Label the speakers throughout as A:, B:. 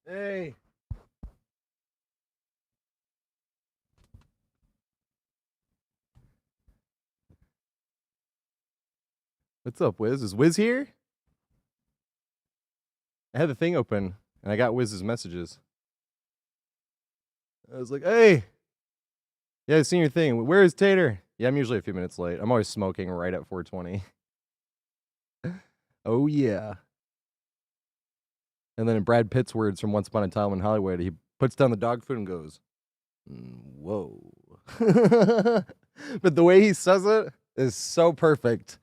A: Hey. What's up, Wiz? Is Wiz here? I had the thing open, and I got Wiz's messages. I was like, hey. Yeah, I seen your thing. Where is Tater? Yeah, I'm usually a few minutes late. I'm always smoking right at 4:20. Oh, yeah. And then in Brad Pitt's words from Once Upon a Time in Hollywood, he puts down the dog food and goes, whoa. But the way he says it is so perfect.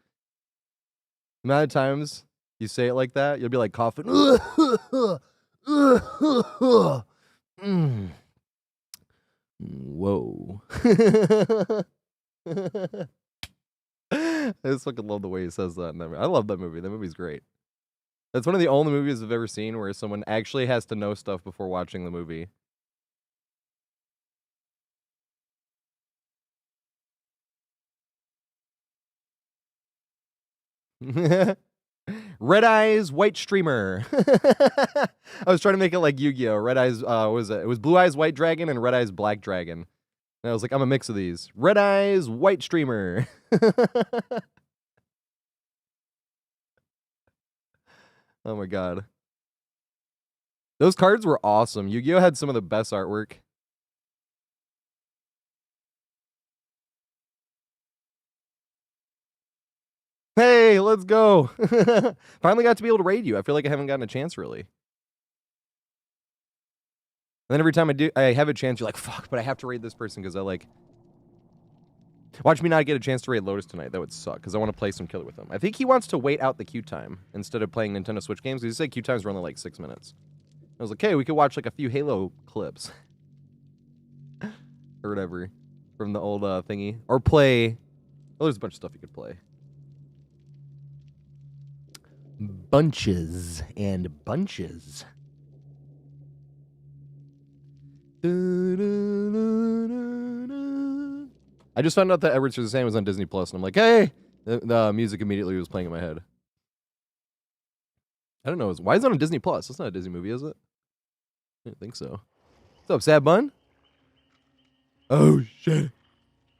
A: The amount of times you say it like that, you'll be like coughing. Whoa. I just fucking love the way he says that in that movie. I love that movie. That movie's great. That's one of the only movies I've ever seen where someone actually has to know stuff before watching the movie. Red Eyes White Streamer. I was trying to make it like Yu-Gi-Oh! Red Eyes, what was it? It was Blue Eyes White Dragon and Red Eyes Black Dragon. And I was like, I'm a mix of these. Red Eyes White Streamer. Oh my god. Those cards were awesome. Yu-Gi-Oh! Had some of the best artwork. Hey, let's go. Finally got to be able to raid you. I feel like I haven't gotten a chance really. And then every time I have a chance, you're like, fuck, but I have to raid this person because I like... Watch me not get a chance to raid Lotus tonight. That would suck because I want to play some killer with him. I think he wants to wait out the queue time instead of playing Nintendo Switch games. He said queue times were only like 6 minutes. I was like, hey, we could watch like a few Halo clips. Or whatever. From the old thingy. Or play... Well, there's a bunch of stuff you could play. Bunches and bunches. I just found out that Edward Scissorhands was on Disney Plus, and I'm like, hey! The music immediately was playing in my head. I don't know. Why is it on Disney Plus? That's not a Disney movie, is it? I don't think so. What's up, Sad Bun? Oh, shit.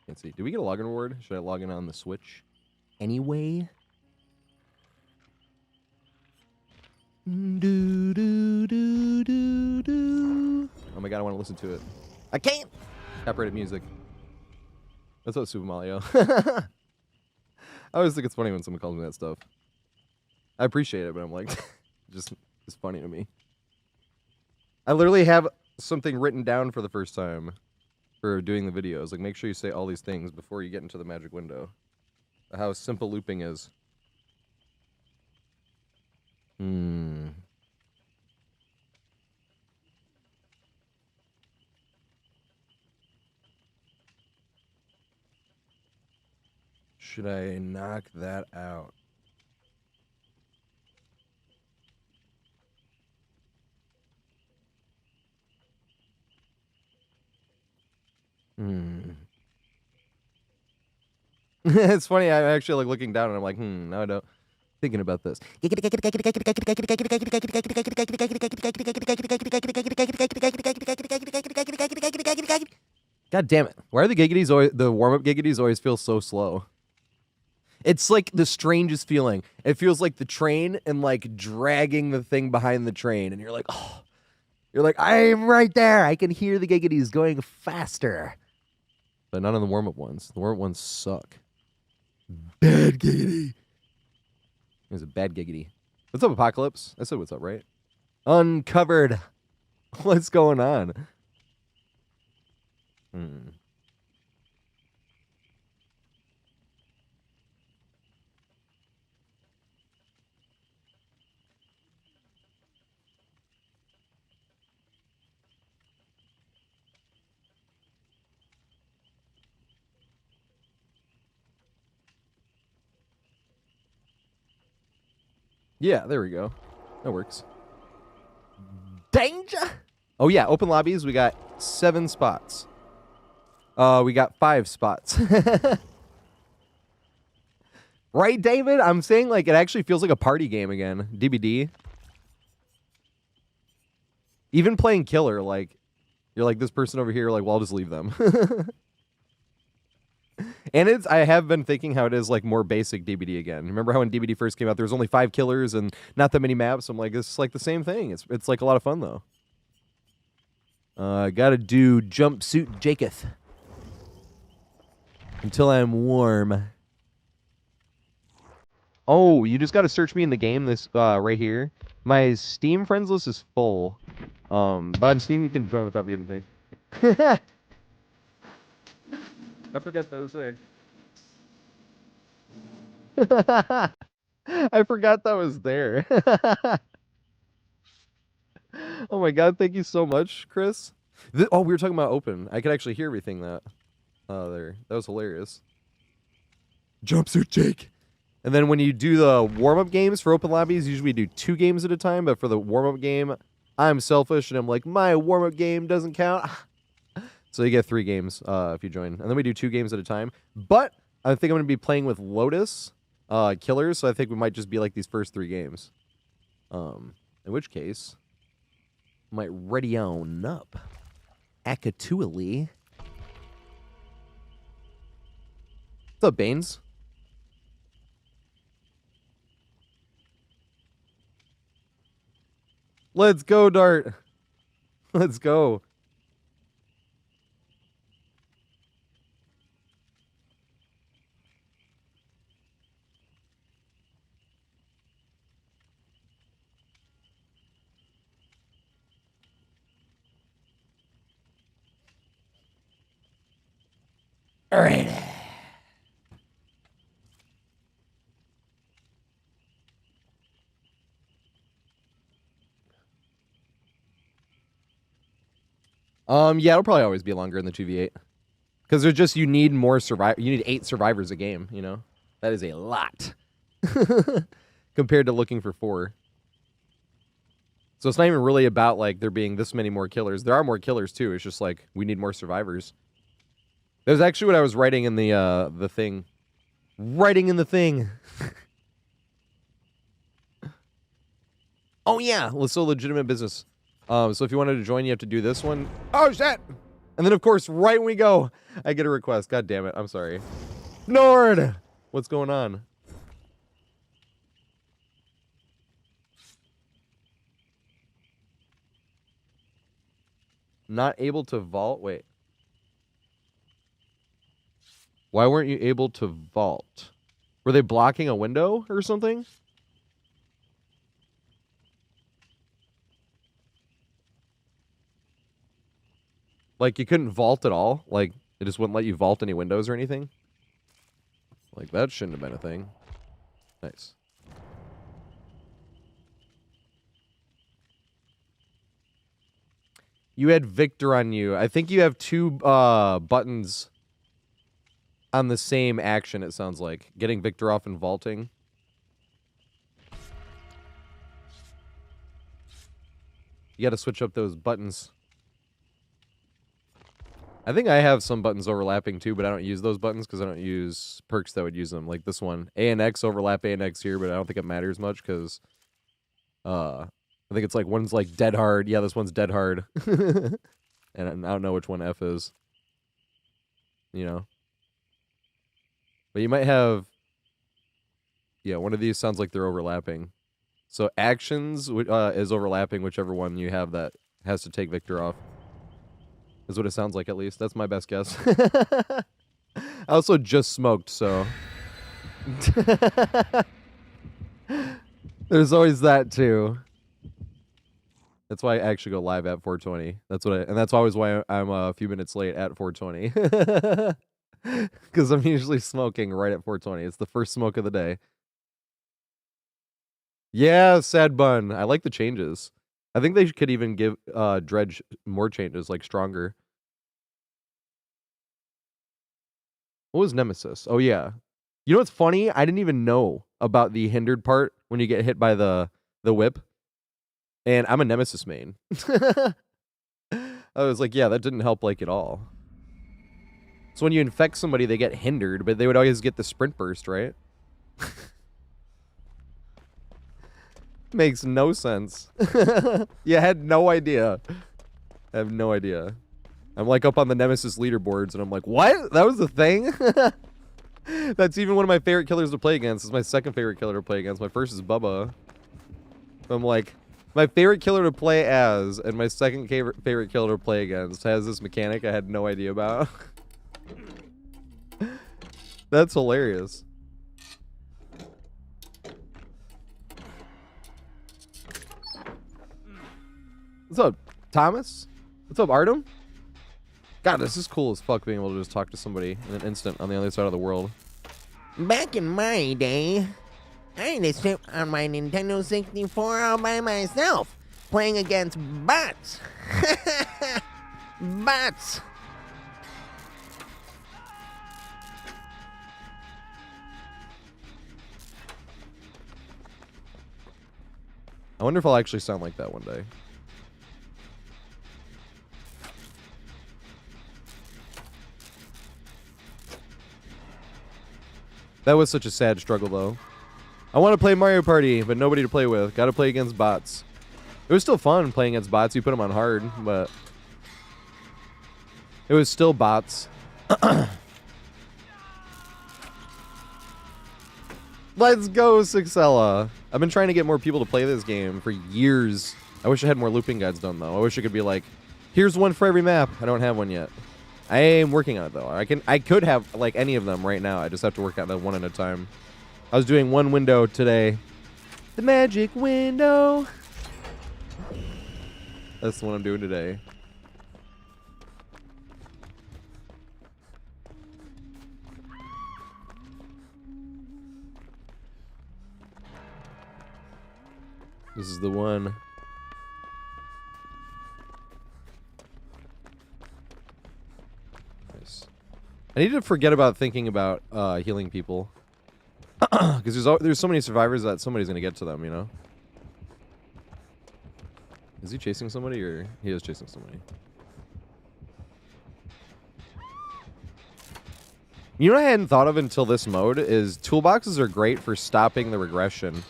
A: Can't see. Did we get a login reward? Should I log in on the Switch? Anyway? Do, do, do, do, do. Oh my god, I want to listen to it. I can't! Copyrighted music. That's what Super Mario. I always think it's funny when someone calls me that stuff. I appreciate it, but I'm like, just it's funny to me. I literally have something written down for the first time for doing the videos. Like, make sure you say all these things before you get into the magic window. How simple looping is. Should I knock that out? It's funny, I'm actually like looking down and I'm like, now I don't. Thinking about this. God damn it. Why are the giggities always, the warm-up giggities always feel so slow? It's like the strangest feeling. It feels like the train and like dragging the thing behind the train. And you're like, oh. You're like, I'm right there. I can hear the giggities going faster. But not on the warm-up ones. The warm-up ones suck. Bad giggity. There's a bad giggity. What's up, Apocalypse? I said what's up, right? Uncovered. What's going on? Yeah, there we go. That works. Danger! Oh yeah, open lobbies, we got 7 spots. We got 5 spots. Right, David? I'm saying, like, it actually feels like a party game again. DBD. Even playing killer, like, you're like, this person over here, like, well, I'll just leave them. And I have been thinking how it is, like, more basic DBD again. Remember how when DBD first came out, there was only 5 killers and not that many maps? I'm like, it's like the same thing. It's like a lot of fun, though. Gotta do jumpsuit Jaketh. Until I'm warm. Oh, you just gotta search me in the game, this, right here. My Steam friends list is full. But on Steam you can join without the invitation. I forgot that was there. I forgot that was there. Oh my god, thank you so much, Chris. Oh, we were talking about open. I could actually hear everything there. That was hilarious. Jumpsuit Jake. And then when you do the warm-up games for open lobbies, usually we do 2 games at a time, but for the warm-up game, I'm selfish and I'm like, my warm-up game doesn't count. So you get 3 games if you join. And then we do 2 games at a time. But I think I'm going to be playing with Lotus killers, so I think we might just be like these first 3 games. In which case, I might ready on up. Akatuali. What's up, Baines? Let's go, Dart. Let's go. All right. Yeah, it'll probably always be longer in the 2v8. Because there's just, you need more you need 8 survivors a game, you know? That is a lot. Compared to looking for 4. So it's not even really about, like, there being this many more killers. There are more killers, too. It's just, like, we need more survivors. That was actually what I was writing in the thing. Writing in the thing. Oh, yeah. So legitimate business. So if you wanted to join, you have to do this one. Oh, shit! And then, of course, right when we go, I get a request. God damn it. I'm sorry. Nord! What's going on? Not able to vault? Wait. Why weren't you able to vault? Were they blocking a window or something? Like, you couldn't vault at all? Like, it just wouldn't let you vault any windows or anything? Like, that shouldn't have been a thing. Nice. You had Victor on you. I think you have 2 buttons on the same action, it sounds like. Getting Victor off and vaulting. You gotta switch up those buttons. I think I have some buttons overlapping too, but I don't use those buttons because I don't use perks that would use them. Like this one. A and X overlap A and X here, but I don't think it matters much because I think it's like one's like dead hard. Yeah, this one's dead hard. And I don't know which one F is. You know. But you might have... Yeah, one of these sounds like they're overlapping. So actions is overlapping whichever one you have that has to take Victor off. Is what it sounds like, at least. That's my best guess. I also just smoked, so... There's always that, too. That's why I actually go live at 4:20. And that's always why I'm a few minutes late at 4:20. Because I'm usually smoking right at 4:20. It's the first smoke of the day. Yeah, sad bun. I like the changes. I think they could even give Dredge more changes, like stronger. What was Nemesis? Oh, yeah. You know what's funny? I didn't even know about the hindered part when you get hit by the whip. And I'm a Nemesis main. I was like, yeah, that didn't help, like, at all. So when you infect somebody, they get hindered, but they would always get the sprint burst, right? Makes no sense. You had no idea. I have no idea. I'm like up on the Nemesis leaderboards and I'm like, what? That was the thing? That's even one of my favorite killers to play against. It's my second favorite killer to play against. My first is Bubba. I'm like, my favorite killer to play as and my second favorite killer to play against has this mechanic I had no idea about. That's hilarious. What's up, Thomas? What's up, Artem? God, this is cool as fuck being able to just talk to somebody in an instant on the other side of the world.
B: Back in my day, I had a trip on my Nintendo 64 all by myself, playing against bots. Bots.
A: I wonder if I'll actually sound like that one day. That was such a sad struggle, though. I want to play Mario Party, but nobody to play with. Got to play against bots. It was still fun playing against bots. You put them on hard, but it was still bots. Let's go, Sixella. I've been trying to get more people to play this game for years. I wish I had more looping guides done, though. I wish it could be like, here's one for every map. I don't have one yet. I am working on it, though. I could have like any of them right now. I just have to work on that one at a time. I was doing one window today. The magic window. That's the one I'm doing today. This is the one. Nice. I need to forget about thinking about healing people. Because there's so many survivors that somebody's going to get to them, you know? Is he chasing somebody, or he is chasing somebody? You know what I hadn't thought of until this mode is toolboxes are great for stopping the regression.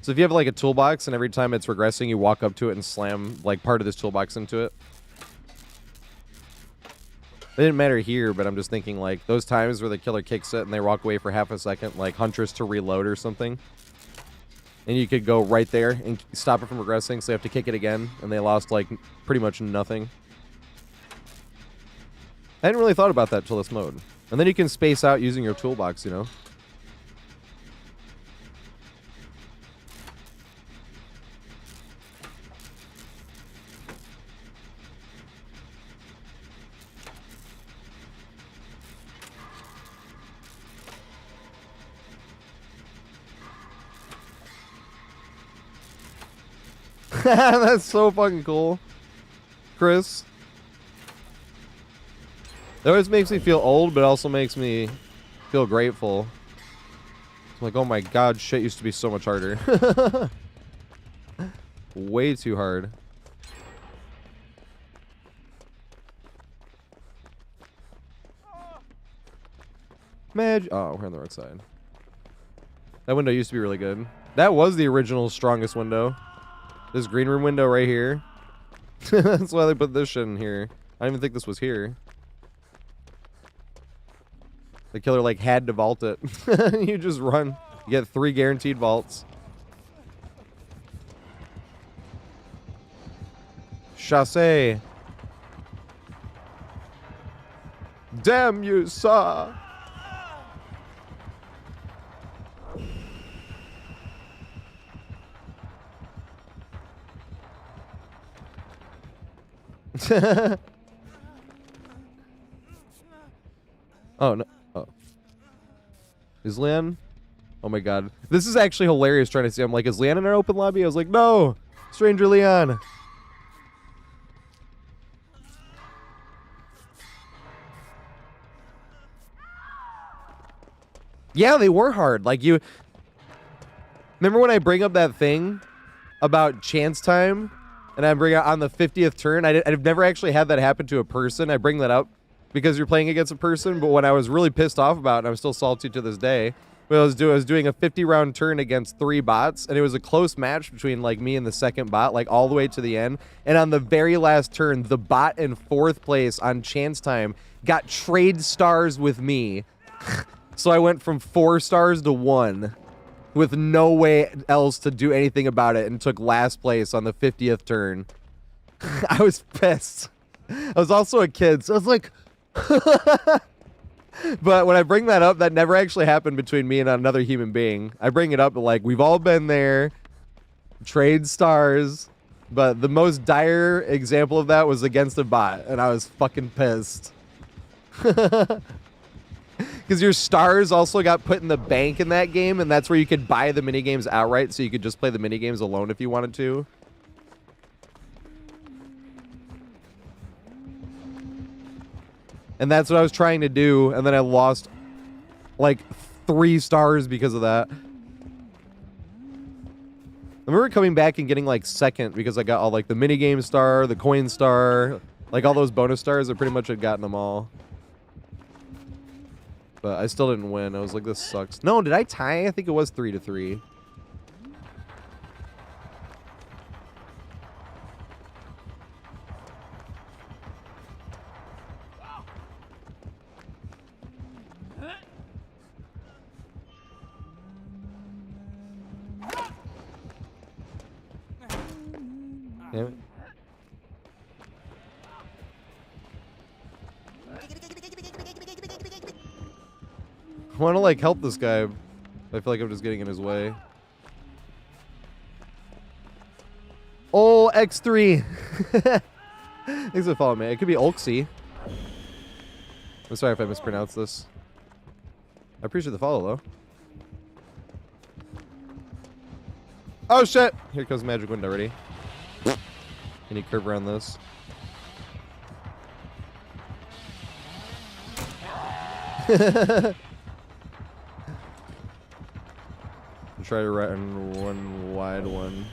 A: So if you have like a toolbox and every time it's regressing, you walk up to it and slam like part of this toolbox into it. It didn't matter here, but I'm just thinking like those times where the killer kicks it and they walk away for half a second, like Huntress to reload or something. And you could go right there and stop it from regressing, so they have to kick it again, and they lost like pretty much nothing. I hadn't really thought about that till this mode. And then you can space out using your toolbox, you know? That's so fucking cool, Chris. It always makes me feel old, but also makes me feel grateful. I'm like, oh my god, shit used to be so much harder. Way too hard. Oh, we're on the right side. That window used to be really good. That was the original strongest window. This green room window right here. That's why they put this shit in here. I don't even think this was here. The killer like had to vault it. You just run. You get 3 guaranteed vaults. Chassé. Damn you, sir. Oh no. Oh. Is Leon? Oh my god. This is actually hilarious trying to see. I'm like, is Leon in our open lobby? I was like, no! Stranger Leon! Yeah, they were hard. Like, you... Remember when I bring up that thing about chance time? And I bring it on the 50th turn? I've never actually had that happen to a person. I bring that up because you're playing against a person, but when I was really pissed off about it, and I'm still salty to this day, But I was doing a 50-round turn against 3 bots, and it was a close match between like me and the second bot, like all the way to the end. And on the very last turn, the bot in 4th place on chance time got trade stars with me. So I went from 4 stars to 1 with no way else to do anything about it, and took last place on the 50th turn. I was pissed. I was also a kid, so I was like... But when I bring that up, that never actually happened between me and another human being. I bring it up like, we've all been there. Trade stars. But the most dire example of that was against a bot, and I was fucking pissed. Because your stars also got put in the bank in that game, and that's where you could buy the minigames outright, so you could just play the minigames alone if you wanted to. And that's what I was trying to do, and then I lost like 3 stars because of that. I remember coming back and getting like 2nd because I got all like the minigame star, the coin star, like all those bonus stars. I pretty much had gotten them all. But I still didn't win. I was like, this sucks. No, did I tie? I think it was 3-3. Damn it. I want to like help this guy. I feel like I'm just getting in his way. Oh, X3. Thanks for following me. It could be Olxy. I'm sorry if I mispronounced this. I appreciate the follow though. Oh shit! Here comes Magic Wind already. Can you curve around this? Try to run one wide one.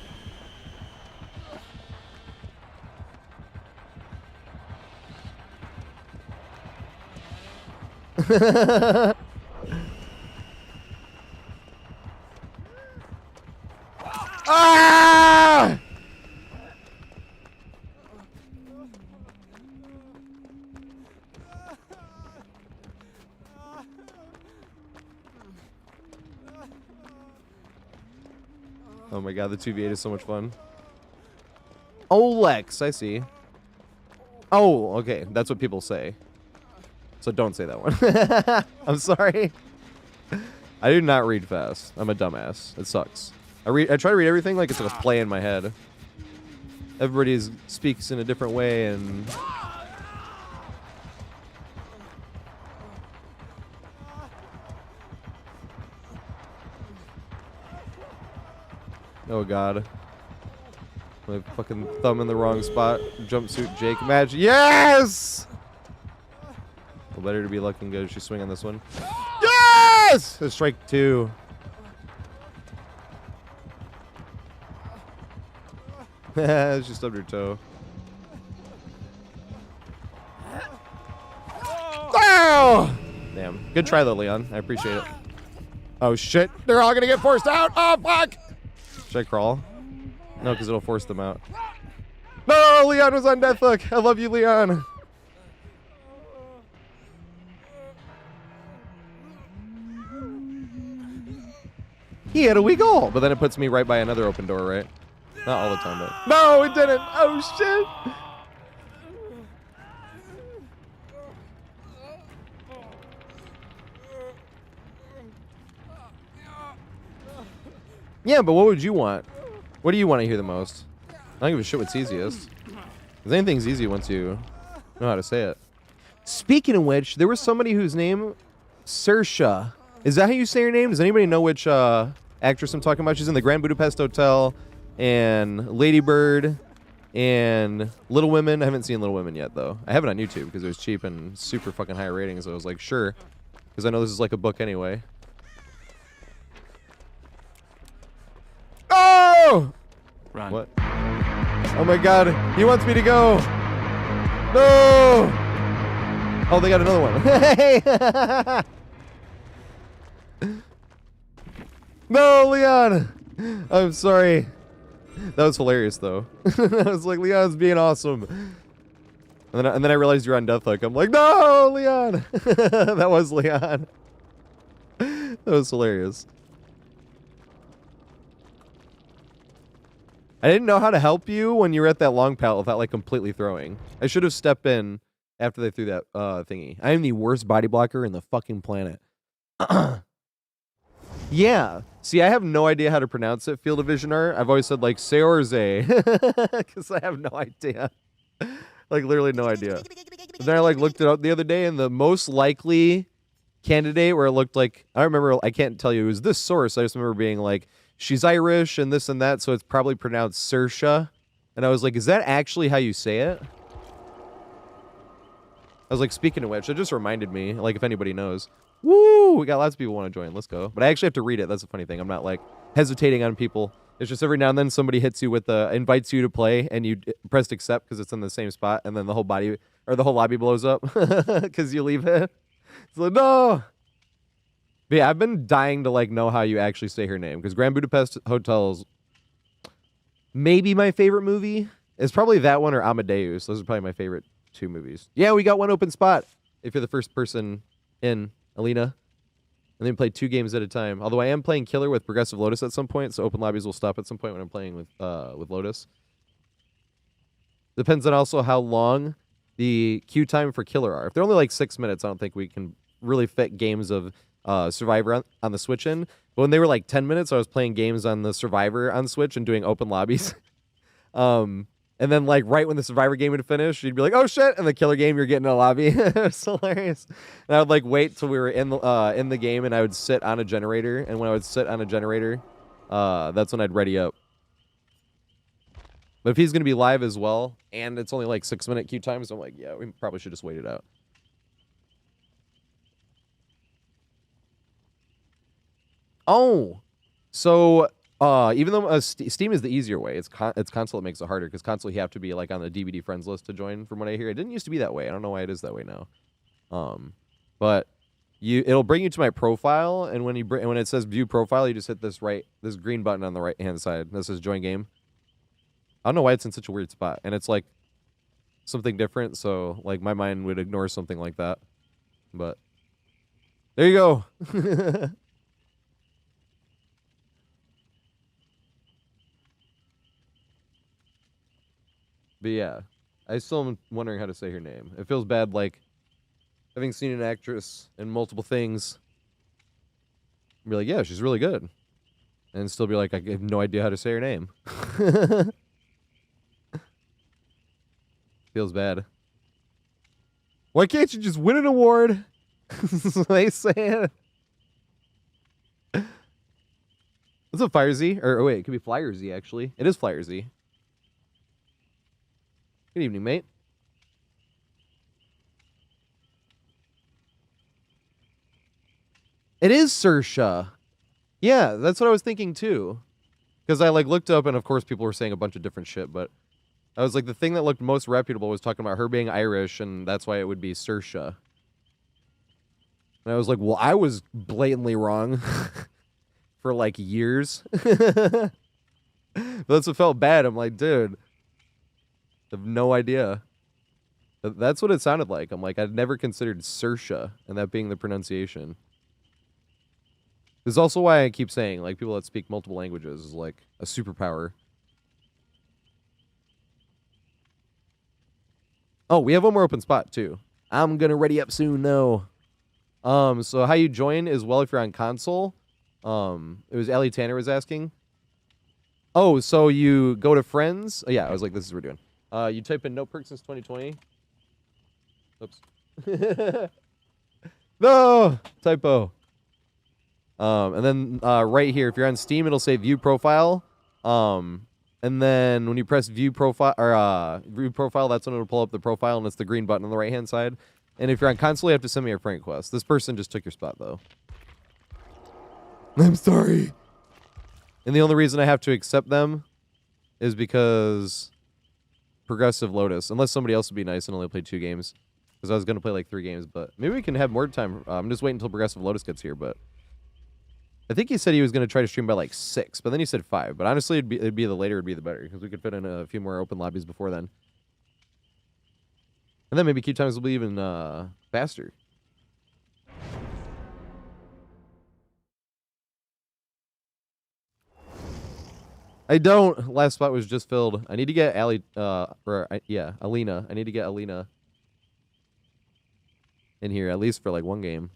A: Ah! Oh my god, the 2v8 is so much fun. Oh, Lex, I see. Oh, okay, that's what people say. So don't say that one. I'm sorry. I do not read fast. I'm a dumbass. It sucks. I try to read everything like it's a play in my head. Everybody speaks in a different way, and... Oh god. My fucking thumb in the wrong spot. Jumpsuit Jake match. Yes! Well, better to be looking good as you swing on this one. Yes! It's strike 2. She stubbed her toe. Oh! Damn. Good try though, Leon. I appreciate it. Oh shit. They're all gonna get forced out. Oh fuck! Should I crawl? No, because it'll force them out. No! Leon was on deathhook. I love you, Leon. He had a weak goal, but then it puts me right by another open door, right? Not all the time, but... No, it didn't! Oh, shit! Yeah, but what would you want? What do you want to hear the most? I don't give a shit what's easiest. Because anything's easy once you know how to say it. Speaking of which, there was somebody whose name... Saoirse. Is that how you say your name? Does anybody know which actress I'm talking about? She's in the Grand Budapest Hotel and Lady Bird and Little Women. I haven't seen Little Women yet, though. I have it on YouTube because it was cheap and super fucking high ratings. So I was like, sure. Because I know this is like a book anyway. Oh!
C: Run.
A: What? Oh my god. He wants me to go. No! Oh, they got another one. Hey! No, Leon! I'm sorry. That was hilarious, though. I was like, Leon's being awesome. And then I realized you're on Deathhook. I'm like, no, Leon! That was Leon. That was hilarious. I didn't know how to help you when you were at that long pallet without, like, completely throwing. I should have stepped in after they threw that thingy. I am the worst body blocker in the fucking planet. Yeah. See, I have no idea how to pronounce it, Field of Visionar. I've always said, like, Seorze. Because I have no idea. Like, literally no idea. But then I, like, looked it up the other day, and the most likely candidate where it looked like... I remember, I can't tell you, it was this source. I just remember being like, she's Irish and this and that, so it's probably pronounced Saoirse. And I was like, is that actually how you say it? I was like, speaking of which, it just reminded me, like, if anybody knows. Woo! We got lots of people want to join. Let's go. But I actually have to read it. That's the funny thing. I'm not, like, hesitating on people. It's just every now and then somebody hits you with invites you to play, and you pressed accept because it's in the same spot, and then the whole body, or the whole lobby blows up because you leave it. It's like, no! But yeah, I've been dying to, like, know how you actually say her name, because Grand Budapest Hotel's maybe my favorite movie. It's probably that one or Amadeus. Those are probably my favorite 2 movies. Yeah, we got one open spot if you're the first person in, Alina. And then play 2 games at a time. Although I am playing Killer with Progressive Lotus at some point, so open lobbies will stop at some point when I'm playing with Lotus. Depends on also how long the queue time for Killer are. If they're only like 6 minutes, I don't think we can really fit games of Survivor on the Switch in. But when they were like 10 minutes, I was playing games on the Survivor on Switch and doing open lobbies. And then, like, right when the Survivor game would finish, you'd be like, oh, shit, and the Killer game, you're getting in a lobby. It was hilarious. And I would, like, wait till we were in the game, and I would sit on a generator. And when I would sit on a generator, that's when I'd ready up. But if he's going to be live as well, and it's only, like, 6-minute queue times, I'm like, yeah, we probably should just wait it out. Oh, so... even though Steam is the easier way, it's console that makes it harder, because console you have to be like on the DVD friends list to join. From what I hear, it didn't used to be that way. I don't know why it is that way now. But it'll bring you to my profile, and when it says view profile, you just hit this green button on the right hand side that says join game. I don't know why it's in such a weird spot, and it's like something different. So like my mind would ignore something like that, but there you go. But yeah, I still am wondering how to say her name. It feels bad, like, having seen an actress in multiple things, be like, yeah, she's really good. And still be like, I have no idea how to say her name. Feels bad. Why can't you just win an award? They say it. What's up, Firezy? Or wait, it could be Flyerzy, actually. It is Flyerzy. Good evening, mate. It is Saoirse. Yeah, that's what I was thinking too. Because I like looked up, and of course people were saying a bunch of different shit, but I was like, the thing that looked most reputable was talking about her being Irish, and that's why it would be Saoirse. And I was like, well, I was blatantly wrong for like years. But that's what felt bad. I'm like, dude, I have no idea. That's what it sounded like. I'm like, I'd never considered Saoirse, and that being the pronunciation. This is also why I keep saying, like, people that speak multiple languages is like a superpower. Oh, we have one more open spot too. I'm gonna ready up soon though. So how you join is, well, if you're on console. It was Allie Tanner was asking. Oh, so you go to friends. Oh, yeah, I was like, this is what we're doing. You type in no perks since 2020. Oops. No! Typo. And then right here, if you're on Steam, it'll say view profile. And then when you press view profile, or view profile, that's when it'll pull up the profile, and it's the green button on the right-hand side. And if you're on console, you have to send me a friend request. This person just took your spot, though. I'm sorry. And the only reason I have to accept them is because Progressive Lotus. Unless somebody else would be nice and only play 2 games. Because I was going to play like 3 games, but maybe we can have more time. I'm just waiting until Progressive Lotus gets here, but I think he said he was going to try to stream by like 6, but then he said 5. But honestly, it'd be the later would be the better because we could fit in a few more open lobbies before then. And then maybe queue times will be even faster. I don't. Last spot was just filled. I need to get Alina. I need to get Alina in here at least for like one game.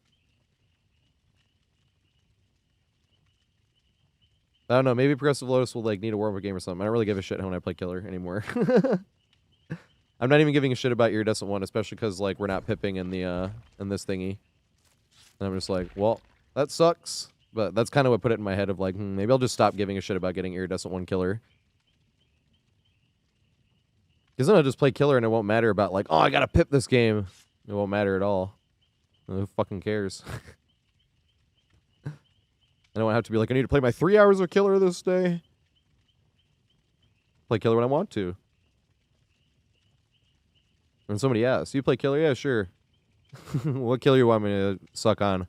A: I don't know. Maybe Progressive Lotus will like need a warm-up game or something. I don't really give a shit when I play Killer anymore. I'm not even giving a shit about Iridescent 1, especially because like we're not pipping in the in this thingy. And I'm just like, well, that sucks. But that's kind of what put it in my head of like, maybe I'll just stop giving a shit about getting Iridescent 1 Killer. Because then I'll just play Killer and it won't matter about like, oh, I gotta pip this game. It won't matter at all. Who fucking cares? I don't have to be like, I need to play my 3 hours of Killer this day. Play Killer when I want to. And somebody asks, you play Killer? Yeah, sure. What killer you want me to suck on?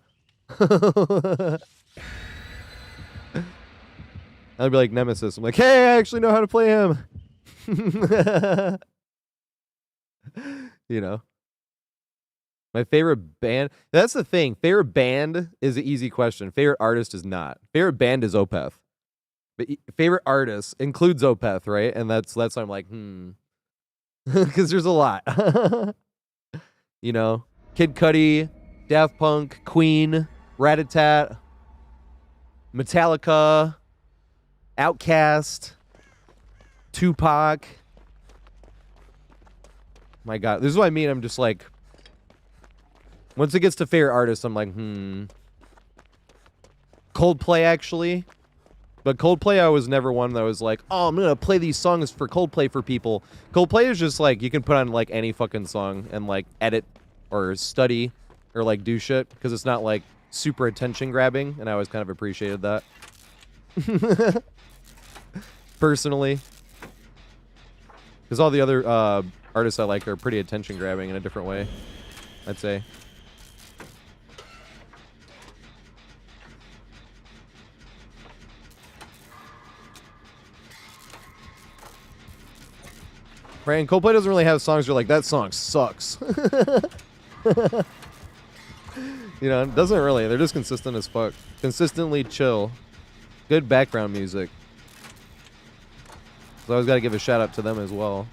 A: I'd be like Nemesis. I'm like, hey, I actually know how to play him. You know. My favorite band. That's the thing. Favorite band is an easy question. Favorite artist is not. Favorite band is Opeth. But favorite artist includes Opeth, right? And that's why I'm like, because there's a lot. You know, Kid Cudi, Daft Punk, Queen, Rat-a-Tat, Metallica, Outkast, Tupac. My God, this is what I mean. I'm just like, once it gets to favorite artists, I'm like, Coldplay, actually. But Coldplay, I was never one that was like, oh, I'm going to play these songs for Coldplay for people. Coldplay is just like, you can put on like any fucking song and like edit or study or like do shit. Because it's not like super attention grabbing. And I always kind of appreciated that. Personally. Because all the other artists I like are pretty attention grabbing in a different way, I'd say. Right, and Coldplay doesn't really have songs you're like, that song sucks. You know, it doesn't really. They're just consistent as fuck. Consistently chill. Good background music. So I always got to give a shout out to them as well.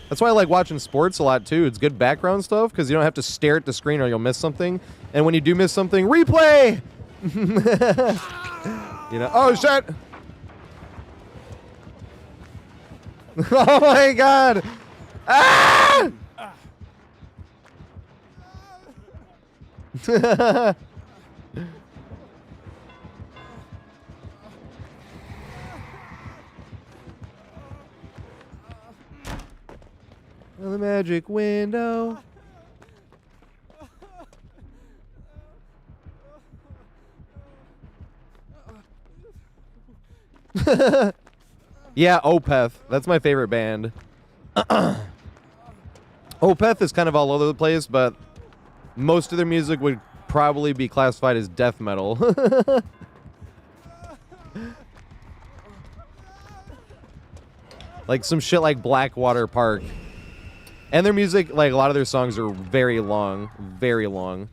A: That's why I like watching sports a lot too. It's good background stuff because you don't have to stare at the screen or you'll miss something. And when you do miss something, replay! You know, oh shit! Oh my God! Ah! The magic window. Yeah, Opeth. That's my favorite band. Opeth is kind of all over the place, but most of their music would probably be classified as death metal. Like some shit like Blackwater Park. And their music, like a lot of their songs are very long. Very long.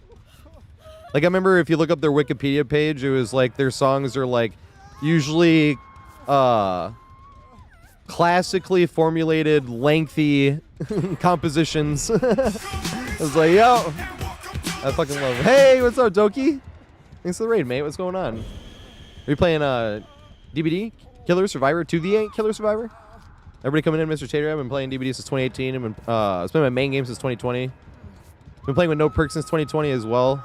A: Like I remember if you look up their Wikipedia page, it was like their songs are like usually classically formulated, lengthy compositions. I was like, yo, I fucking love it. Hey, what's up, Doki? Thanks for the raid, mate. What's going on? Are you playing DBD? Killer Survivor? 2v8 Killer Survivor? Everybody coming in, Mr. TatorHead. I've been playing DBD since 2018. I've been it's been my main game since 2020. Been playing with no perks since 2020 as well.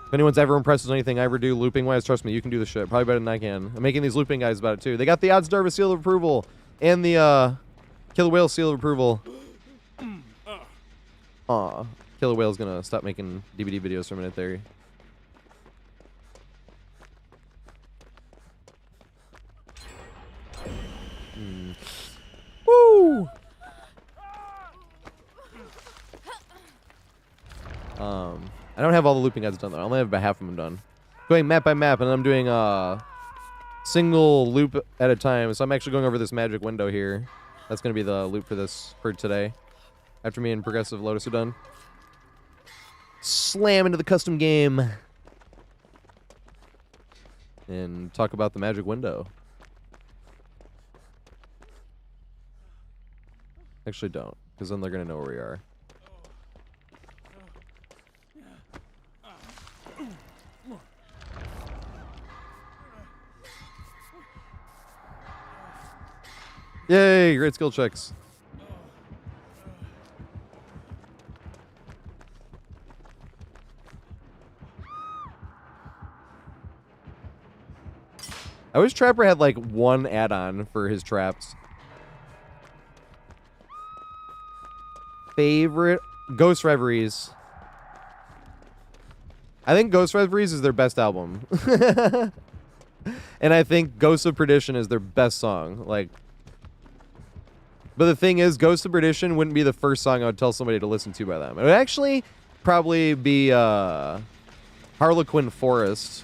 A: If anyone's ever impressed with anything I ever do looping-wise, trust me, you can do the shit. Probably better than I can. I'm making these looping guys about it, too. They got the Odds Darva seal of approval and the Killer Whale seal of approval. Aw. Killer Whale's gonna stop making DBD videos for a minute there. Woo! I don't have all the looping guides done though. I only have about half of them done. Going map by map, and I'm doing single loop at a time. So I'm actually going over this magic window here. That's gonna be the loop for today. After me and Progressive Lotus are done. Slam into the custom game. And talk about the magic window. Actually don't, because then they're gonna know where we are. Yay, great skill checks. I wish Trapper had like one add-on for his traps. Favorite Ghost Reveries. I think Ghost Reveries is their best album. And I think Ghost of Perdition is their best song. Like, but the thing is, Ghost of Perdition wouldn't be the first song I would tell somebody to listen to by them. It would actually probably be Harlequin Forest.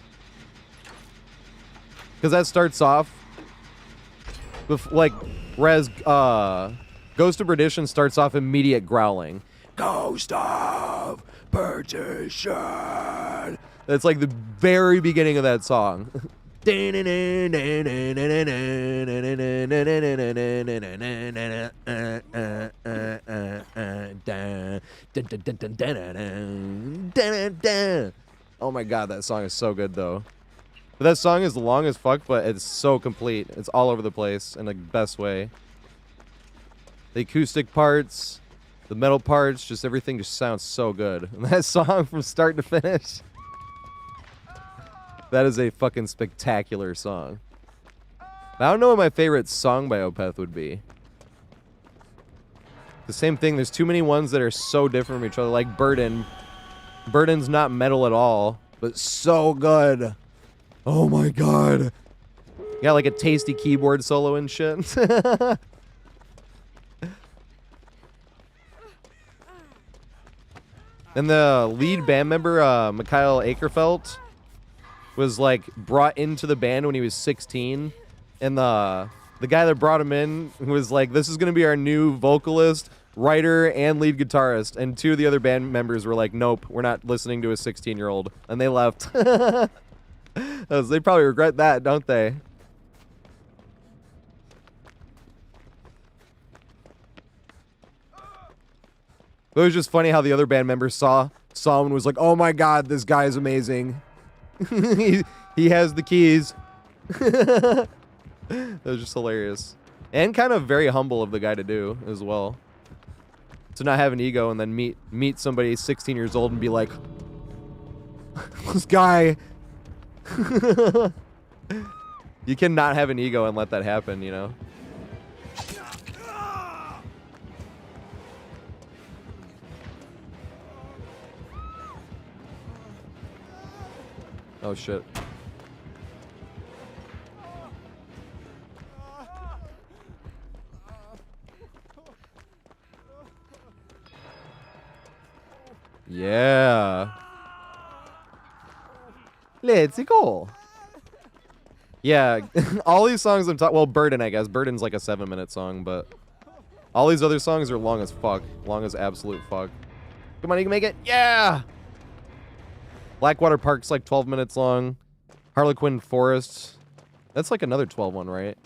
A: Because that starts off with, like, whereas Ghost of Perdition starts off immediate growling. Ghost of Perdition. That's like the very beginning of that song. Oh my god, that song is so good though. But that song is long as fuck, but it's so complete. It's all over the place in the best way. The acoustic parts, the metal parts, just everything just sounds so good. And that song from start to finish, that is a fucking spectacular song. I don't know what my favorite song by Opeth would be. The same thing, there's too many ones that are so different from each other, like Burden. Burden's not metal at all, but so good. Oh my god. Got like a tasty keyboard solo and shit. And the lead band member, Mikhail Akerfeld, was like brought into the band when he was 16. And the guy that brought him in was like, this is going to be our new vocalist, writer, and lead guitarist. And two of the other band members were like, nope, we're not listening to a 16-year-old. And they left. They probably regret that, don't they? It was just funny how the other band members saw him and was like, oh my god, this guy is amazing. he has the keys. That was just hilarious. And kind of very humble of the guy to do as well. To not have an ego and then meet somebody 16 years old and be like, this guy. You cannot have an ego and let that happen, you know? Oh shit. Yeah. Let's go. Yeah, all these songs I'm talking... Well, Burden, I guess. Burden's like a 7-minute song, but... all these other songs are long as fuck. Long as absolute fuck. Come on, you can make it. Yeah! Blackwater Park's like 12 minutes long. Harlequin Forest. That's like another 12 one, right?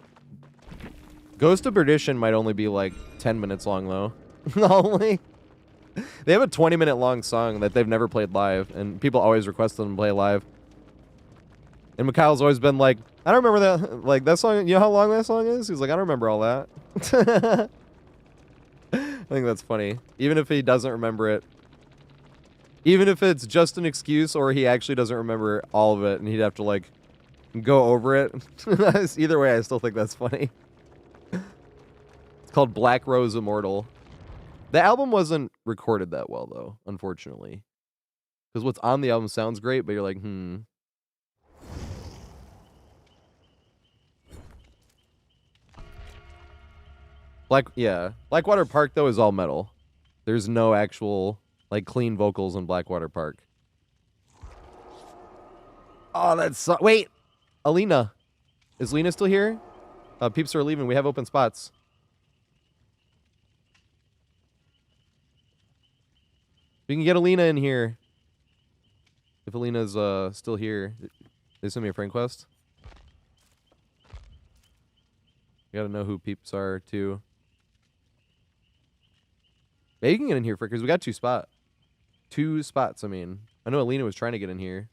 A: Ghost of Perdition might only be like 10 minutes long, though. Only. They have a 20-minute long song that they've never played live, and people always request them to play live. And Mikhail's always been like, I don't remember that, like, that song, you know how long that song is? He's like, I don't remember all that. I think that's funny. Even if he doesn't remember it. Even if it's just an excuse or he actually doesn't remember all of it and he'd have to, like, go over it. Either way, I still think that's funny. It's called Black Rose Immortal. The album wasn't recorded that well, though, unfortunately. Because what's on the album sounds great, but you're like, Blackwater Park, though, is all metal. There's no actual, like, clean vocals in Blackwater Park. Oh, that's so wait. Alina. Is Lena still here? Peeps are leaving. We have open spots. We can get Alina in here. If Alina's still here. They send me a friend quest. You gotta know who peeps are too. Maybe you can get in here, Frickers. We got 2 spots. 2 spots, I mean. I know Alina was trying to get in here.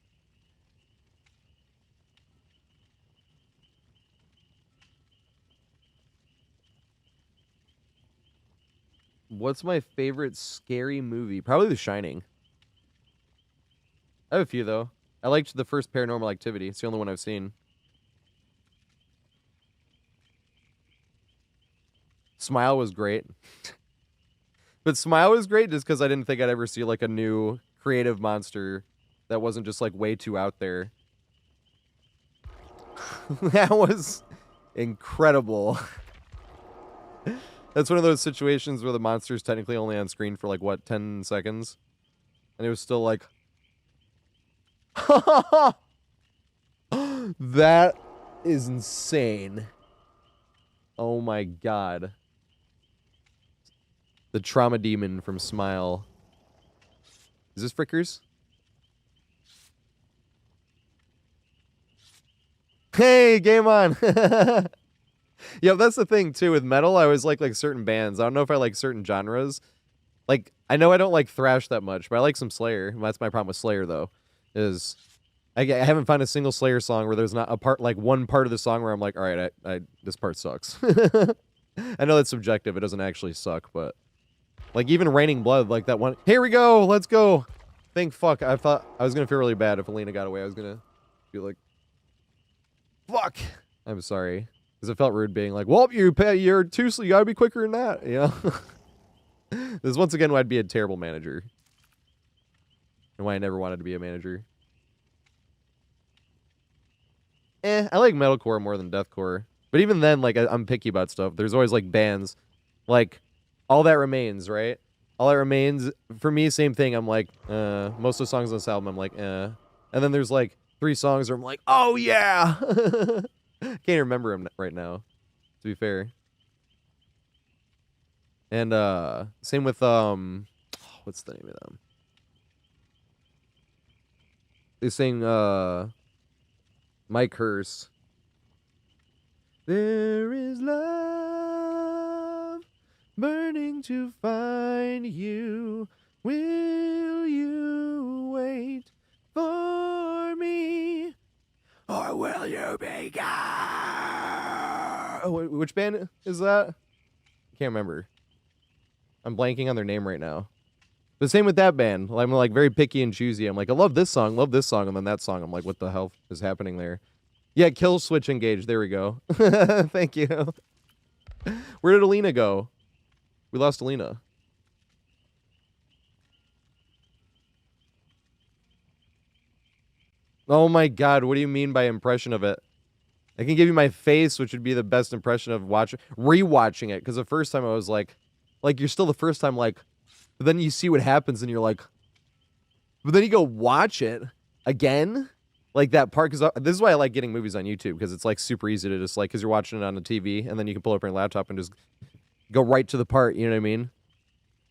A: What's my favorite scary movie? Probably The Shining. I have a few, though. I liked the first Paranormal Activity. It's the only one I've seen. Smile was great. But Smile was great just because I didn't think I'd ever see, like, a new creative monster that wasn't just, like, way too out there. That was incredible. That's one of those situations where the monster's technically only on screen for, like, what, 10 seconds? And it was still like... That is insane. Oh my god. The trauma demon from Smile. Is this Frickers? Hey, game on! Yeah, that's the thing too with metal. I always like certain bands. I don't know if I like certain genres. Like, I know I don't like thrash that much, but I like some Slayer. That's my problem with Slayer though, is I haven't found a single Slayer song where there's not a part, like one part of the song where I'm like, all right, this part sucks. I know that's subjective. It doesn't actually suck, but like even Raining Blood, like that one. Here we go. Let's go. Thank fuck. I thought I was gonna feel really bad if Alina got away. I was gonna be like, fuck. I'm sorry. Because it felt rude being like, well, you're too slow. You gotta be quicker than that, you know? This is once again why I'd be a terrible manager. And why I never wanted to be a manager. I like metalcore more than deathcore. But even then, like, I'm picky about stuff. There's always, like, bands. Like, All That Remains, right? All That Remains, for me, same thing. I'm like, most of the songs on this album, I'm like, And then there's, like, 3 songs where I'm like, oh, yeah! Can't remember them right now, to be fair. And same with what's the name of them? They sing My Curse. There is love burning to find you. Will you wait for me? Or will you be gone? Oh, which band is that? I can't remember. I'm blanking on their name right now. But same with that band. I'm like very picky and choosy. I'm like, I love this song, and then that song. I'm like, what the hell is happening there? Yeah, Kill Switch Engage. There we go. Thank you. Where did Alina go? We lost Alina. Oh my god, what do you mean by impression of it? I can give you my face, which would be the best impression of rewatching it. Because the first time I was like, you're still the first time like, but then you see what happens and you're like, but then you go watch it again, like that part. Because this is why I like getting movies on YouTube, because it's like super easy to just like, because you're watching it on the TV and then you can pull up your laptop and just go right to the part. You know what I mean?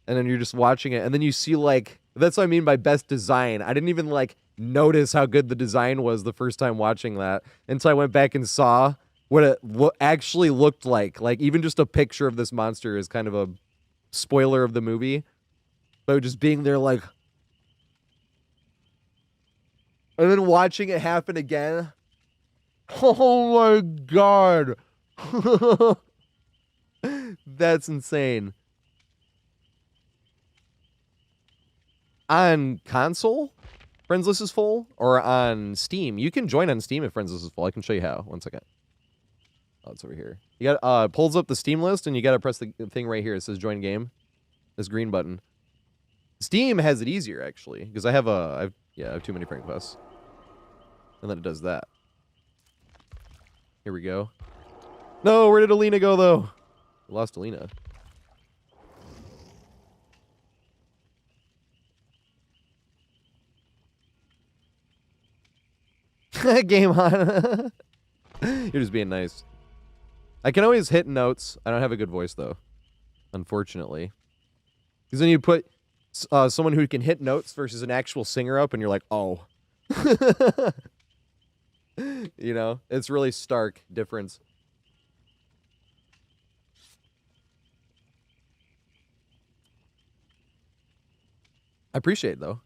A: And then you're just watching it and then you see like, that's what I mean by best design. I didn't even like notice how good the design was the first time watching that until I went back and saw what it actually looked like. Like even just a picture of this monster is kind of a spoiler of the movie. But just being there like, and then watching it happen again. Oh my god. That's insane. On console, Friends List is full, or on Steam. You can join on Steam if Friends List is full. I can show you how. One second. Oh, it's over here. You got pulls up the Steam list, and you got to press the thing right here. It says join game. This green button. Steam has it easier actually, because I have too many friend requests, and then it does that. Here we go. No, where did Alina go though? We lost Alina. Game on. You're just being nice. I can always hit notes. I don't have a good voice, though. Unfortunately. Because then you put someone who can hit notes versus an actual singer up, and you're like, oh. You know? It's really stark difference. I appreciate it, though.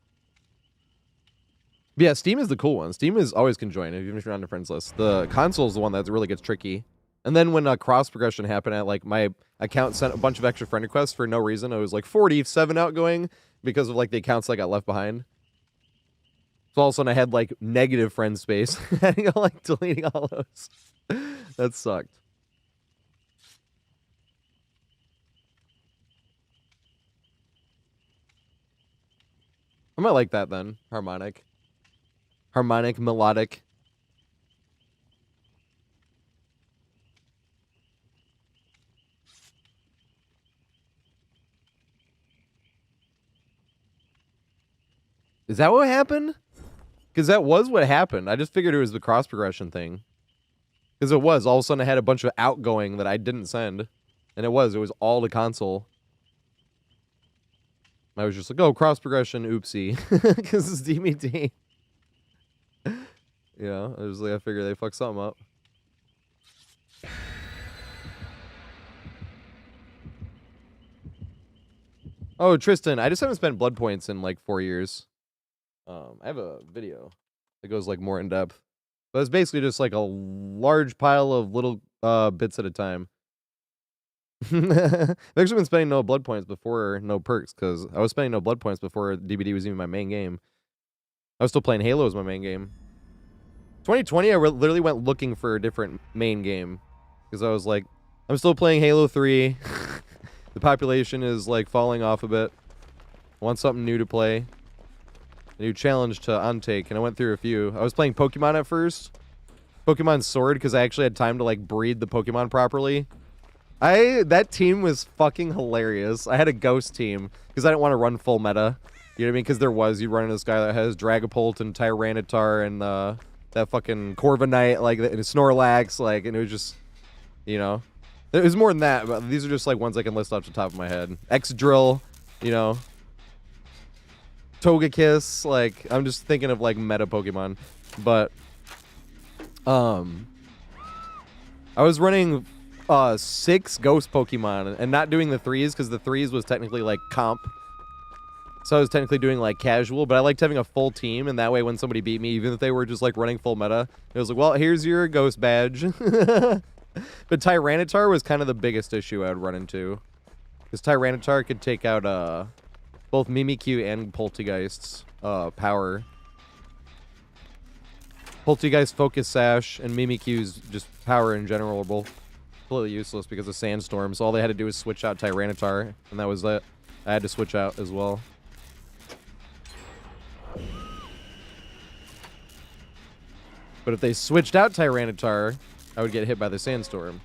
A: But yeah, Steam is the cool one. Steam is always conjoined, even if you're on the friends list. The console is the one that really gets tricky. And then when cross progression happened, my account sent a bunch of extra friend requests for no reason. It was like 47 outgoing because of like the accounts that got left behind. So all of a sudden I had like negative friend space. I think I'm like deleting all those. That sucked. I might like that then. Harmonic. Harmonic, melodic. Is that what happened? Because that was what happened. I just figured it was the cross progression thing. Because it was. All of a sudden I had a bunch of outgoing that I didn't send. And it was all the console. I was just like, oh, cross progression, oopsie. Because it's DMT. You know, I was like, I figured they fucked something up. Oh, Tristan, I just haven't spent blood points in like 4 years. I have a video that goes like more in depth, but it's basically just like a large pile of little bits at a time. I've actually been spending no blood points before no perks, because I was spending no blood points before DBD was even my main game. I was still playing Halo as my main game. 2020, I literally went looking for a different main game, because I was like, I'm still playing Halo 3. The population is like falling off a bit. I want something new to play. A new challenge to untake, and I went through a few. I was playing Pokemon at first. Pokemon Sword, because I actually had time to like breed the Pokemon properly. That team was fucking hilarious. I had a ghost team, because I didn't want to run full meta. You know what I mean? Because you run into this guy that has Dragapult and Tyranitar and that fucking Corviknight, like, and Snorlax, like, and it was just, you know. It was more than that, but these are just like ones I can list off the top of my head. X-Drill, you know. Togekiss, like, I'm just thinking of like meta Pokemon. But I was running 6 ghost Pokemon and not doing the 3s, because the 3s was technically like comp. So I was technically doing like casual, but I liked having a full team, and that way when somebody beat me, even if they were just like running full meta, it was like, well, here's your ghost badge. But Tyranitar was kind of the biggest issue I would run into, because Tyranitar could take out both Mimikyu and Poltergeist's power. Poltergeist Focus Sash and Mimikyu's just power in general are both completely useless because of Sandstorm, so all they had to do was switch out Tyranitar, and that was it. I had to switch out as well. But if they switched out Tyranitar, I would get hit by the Sandstorm.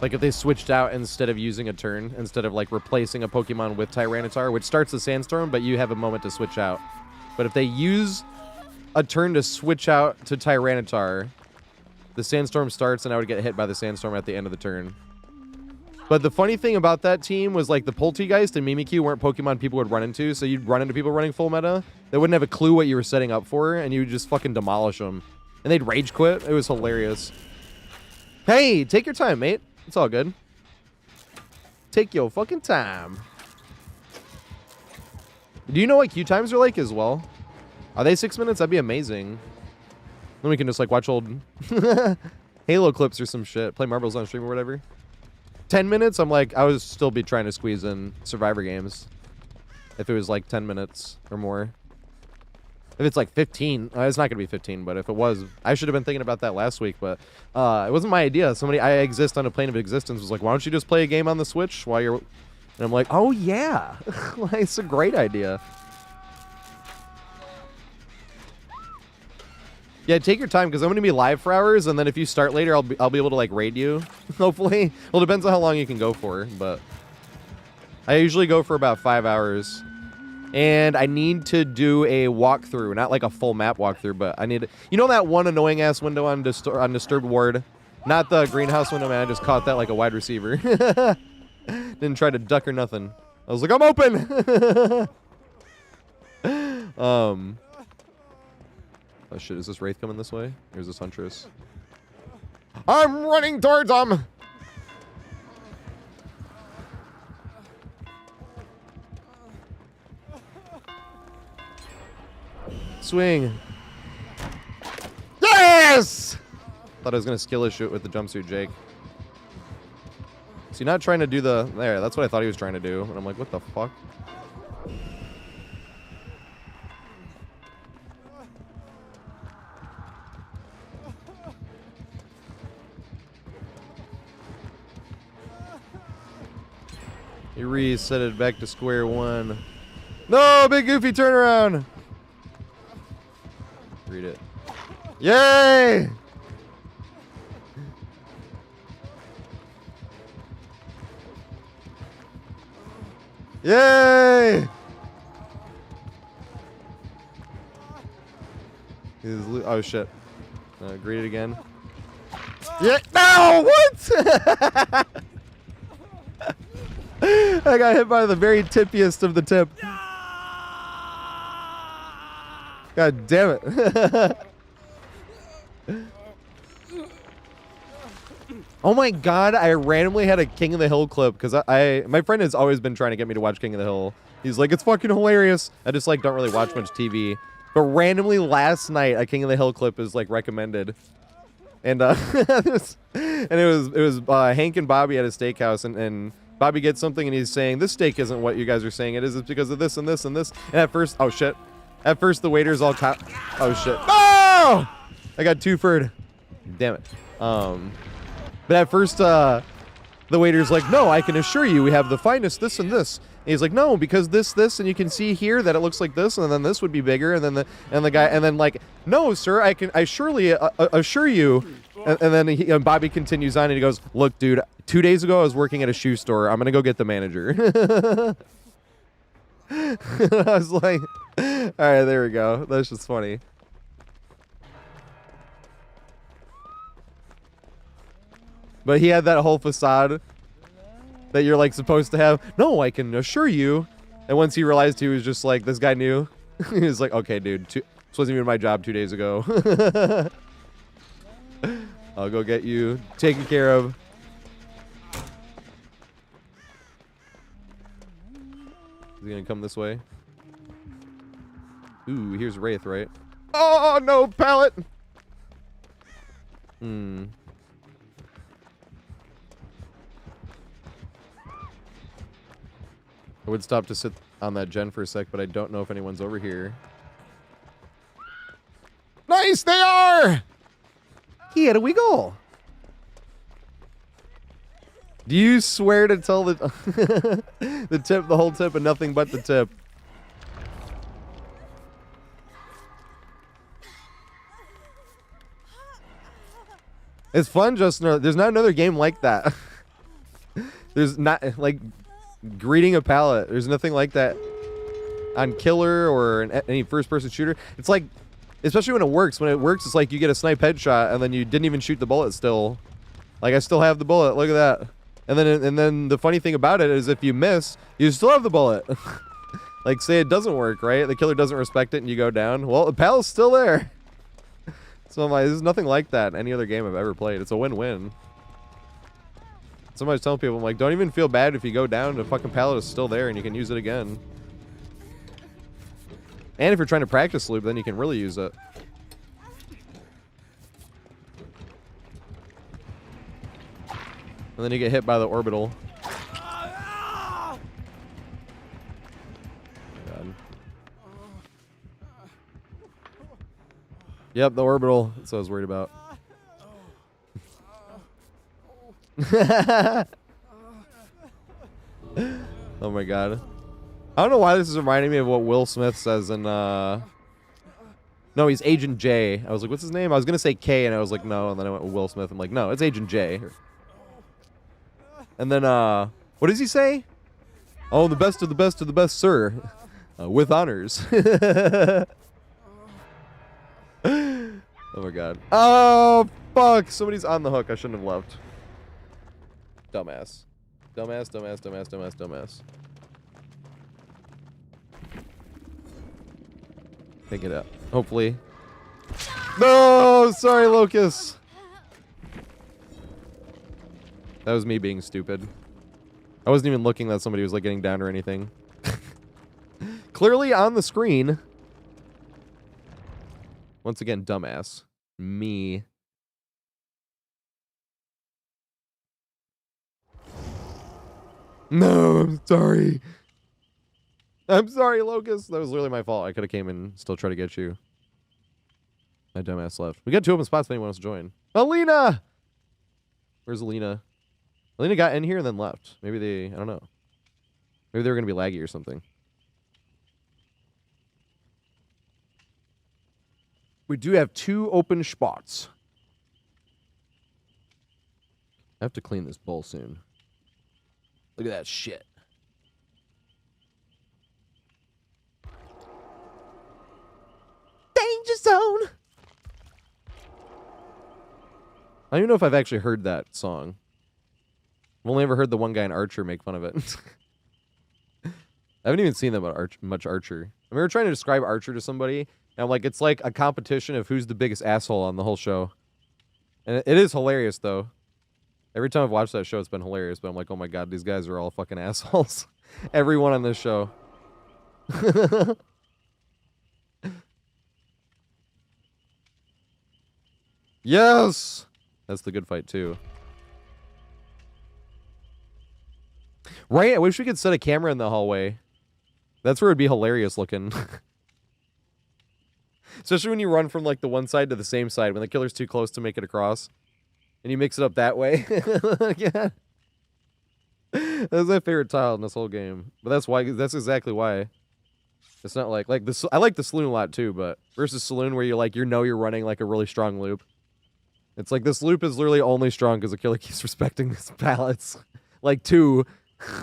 A: Like if they switched out instead of using a turn, instead of like replacing a Pokemon with Tyranitar, which starts the Sandstorm, but you have a moment to switch out. But if they use a turn to switch out to Tyranitar, the Sandstorm starts and I would get hit by the Sandstorm at the end of the turn. But the funny thing about that team was like the Poltergeist and Mimikyu weren't Pokemon people would run into, so you'd run into people running full meta. They wouldn't have a clue what you were setting up for, and you would just fucking demolish them. And they'd rage quit. It was hilarious. Hey, take your time, mate. It's all good. Take your fucking time. Do you know what queue times are like as well? Are they 6 minutes? That'd be amazing. Then we can just like watch old Halo clips or some shit. Play marbles on stream or whatever. 10 minutes? I'm like, I would still be trying to squeeze in Survivor games. If it was like 10 minutes or more. If it's like 15, it's not going to be 15, but if it was, I should have been thinking about that last week, but it wasn't my idea. Somebody, I exist on a plane of existence, was like, why don't you just play a game on the Switch while you're... And I'm like, oh yeah, it's a great idea. Yeah, take your time, because I'm going to be live for hours, and then if you start later, I'll be able to like raid you, hopefully. Well, it depends on how long you can go for, but... I usually go for about 5 hours. And I need to do a walkthrough, not like a full map walkthrough, but I need to, you know that one annoying ass window on Disturbed Ward? Not the greenhouse window, man. I just caught that like a wide receiver. Didn't try to duck or nothing. I was like, I'm open. Oh shit, is this Wraith coming this way? Or is this Huntress? I'm running towards him. Swing. Yes! Thought I was gonna skill his shit with the jumpsuit, Jake. Is he not trying to do the... There, that's what I thought he was trying to do. And I'm like, what the fuck? He reset it back to square one. No, big goofy turnaround! Read it. Yay! Yay! Oh shit. Greet it again. Yeah. No! What? I got hit by the very tippiest of the tip. God damn it. Oh my god, I randomly had a King of the Hill clip because my friend has always been trying to get me to watch King of the Hill. He's like, it's fucking hilarious. I just like don't really watch much TV. But randomly last night, a King of the Hill clip is like recommended. And it was Hank and Bobby at a steakhouse, and Bobby gets something and he's saying, this steak isn't what you guys are saying it is. It's because of this and this and this. And at first, oh shit. At first the waiter's all oh shit. Oh! I got two-furred. Damn it. But at first the waiter's like, no, I can assure you we have the finest this and this. And he's like, no, because this, and you can see here that it looks like this, and then this would be bigger, and then the guy, and then like, no, sir, I surely assure you. And then Bobby continues on, and he goes, look, dude, 2 days ago I was working at a shoe store. I'm gonna go get the manager. I was like, all right, there we go. That's just funny. But he had that whole facade that you're like supposed to have. No, I can assure you. And once he realized he was just like, this guy knew. He was like, okay, dude, this wasn't even my job 2 days ago. I'll go get you taken care of. Is he gonna come this way? Ooh, here's Wraith, right? Oh, no, pallet! Hmm. I would stop to sit on that gen for a sec, but I don't know if anyone's over here. Nice, they are! He had a wiggle. Do you swear to tell the the whole tip, and nothing but the tip? It's fun, Justin. There's not another game like that. There's not, like, greeting a pallet. There's nothing like that on Killer or any first-person shooter. It's like, especially when it works. When it works, it's like you get a snipe headshot, and then you didn't even shoot the bullet still. Like, I still have the bullet. Look at that. And then the funny thing about it is if you miss, you still have the bullet. Like, say it doesn't work, right? The killer doesn't respect it, and you go down. Well, the pallet's still there. So I'm like, there's nothing like that in any other game I've ever played. It's a win-win. Somebody's telling people, I'm like, don't even feel bad if you go down, the fucking pallet is still there and you can use it again. And if you're trying to practice loop, then you can really use it. And then you get hit by the orbital. God. Yep, the orbital. That's what I was worried about. Oh my god. I don't know why this is reminding me of what Will Smith says in no, he's Agent J. I was like, what's his name? I was gonna say K and I was like, no, and then I went with Will Smith. I'm like, no, it's Agent J. And then what does he say? Oh, the best of the best of the best, sir. With honors. Oh my god. Oh, fuck. Somebody's on the hook. I shouldn't have left. Dumbass. Dumbass, dumbass, dumbass, dumbass, dumbass. Take it out. Hopefully. No! Sorry, Locust. That was me being stupid. I wasn't even looking that somebody was like getting down or anything. Clearly on the screen. Once again, dumbass. Me. No, I'm sorry. I'm sorry, Locust. That was literally my fault. I could have came and still try to get you. My dumbass left. We got 2 open spots if anyone wants to join. Alina! Where's Alina? Alina got in here and then left. Maybe they, I don't know. Maybe they were going to be laggy or something. We do have 2 open spots. I have to clean this bowl soon. Look at that shit. Danger zone! I don't even know if I've actually heard that song. I've only ever heard the one guy in Archer make fun of it. I haven't even seen them much Archer. I remember trying to describe Archer to somebody, and I'm like, it's like a competition of who's the biggest asshole on the whole show. And it is hilarious, though. Every time I've watched that show, it's been hilarious, but I'm like, oh my god, these guys are all fucking assholes. Everyone on this show. Yes! That's the good fight, too. Right? I wish we could set a camera in the hallway. That's where it'd be hilarious looking. Especially when you run from, like, the one side to the same side, when the killer's too close to make it across. And you mix it up that way. Yeah. That's my favorite tile in this whole game. But that's exactly why. It's not like this. I like the saloon a lot too, but versus saloon where you're running like a really strong loop. It's like this loop is literally only strong because the killer keeps respecting his pallets. Like 2,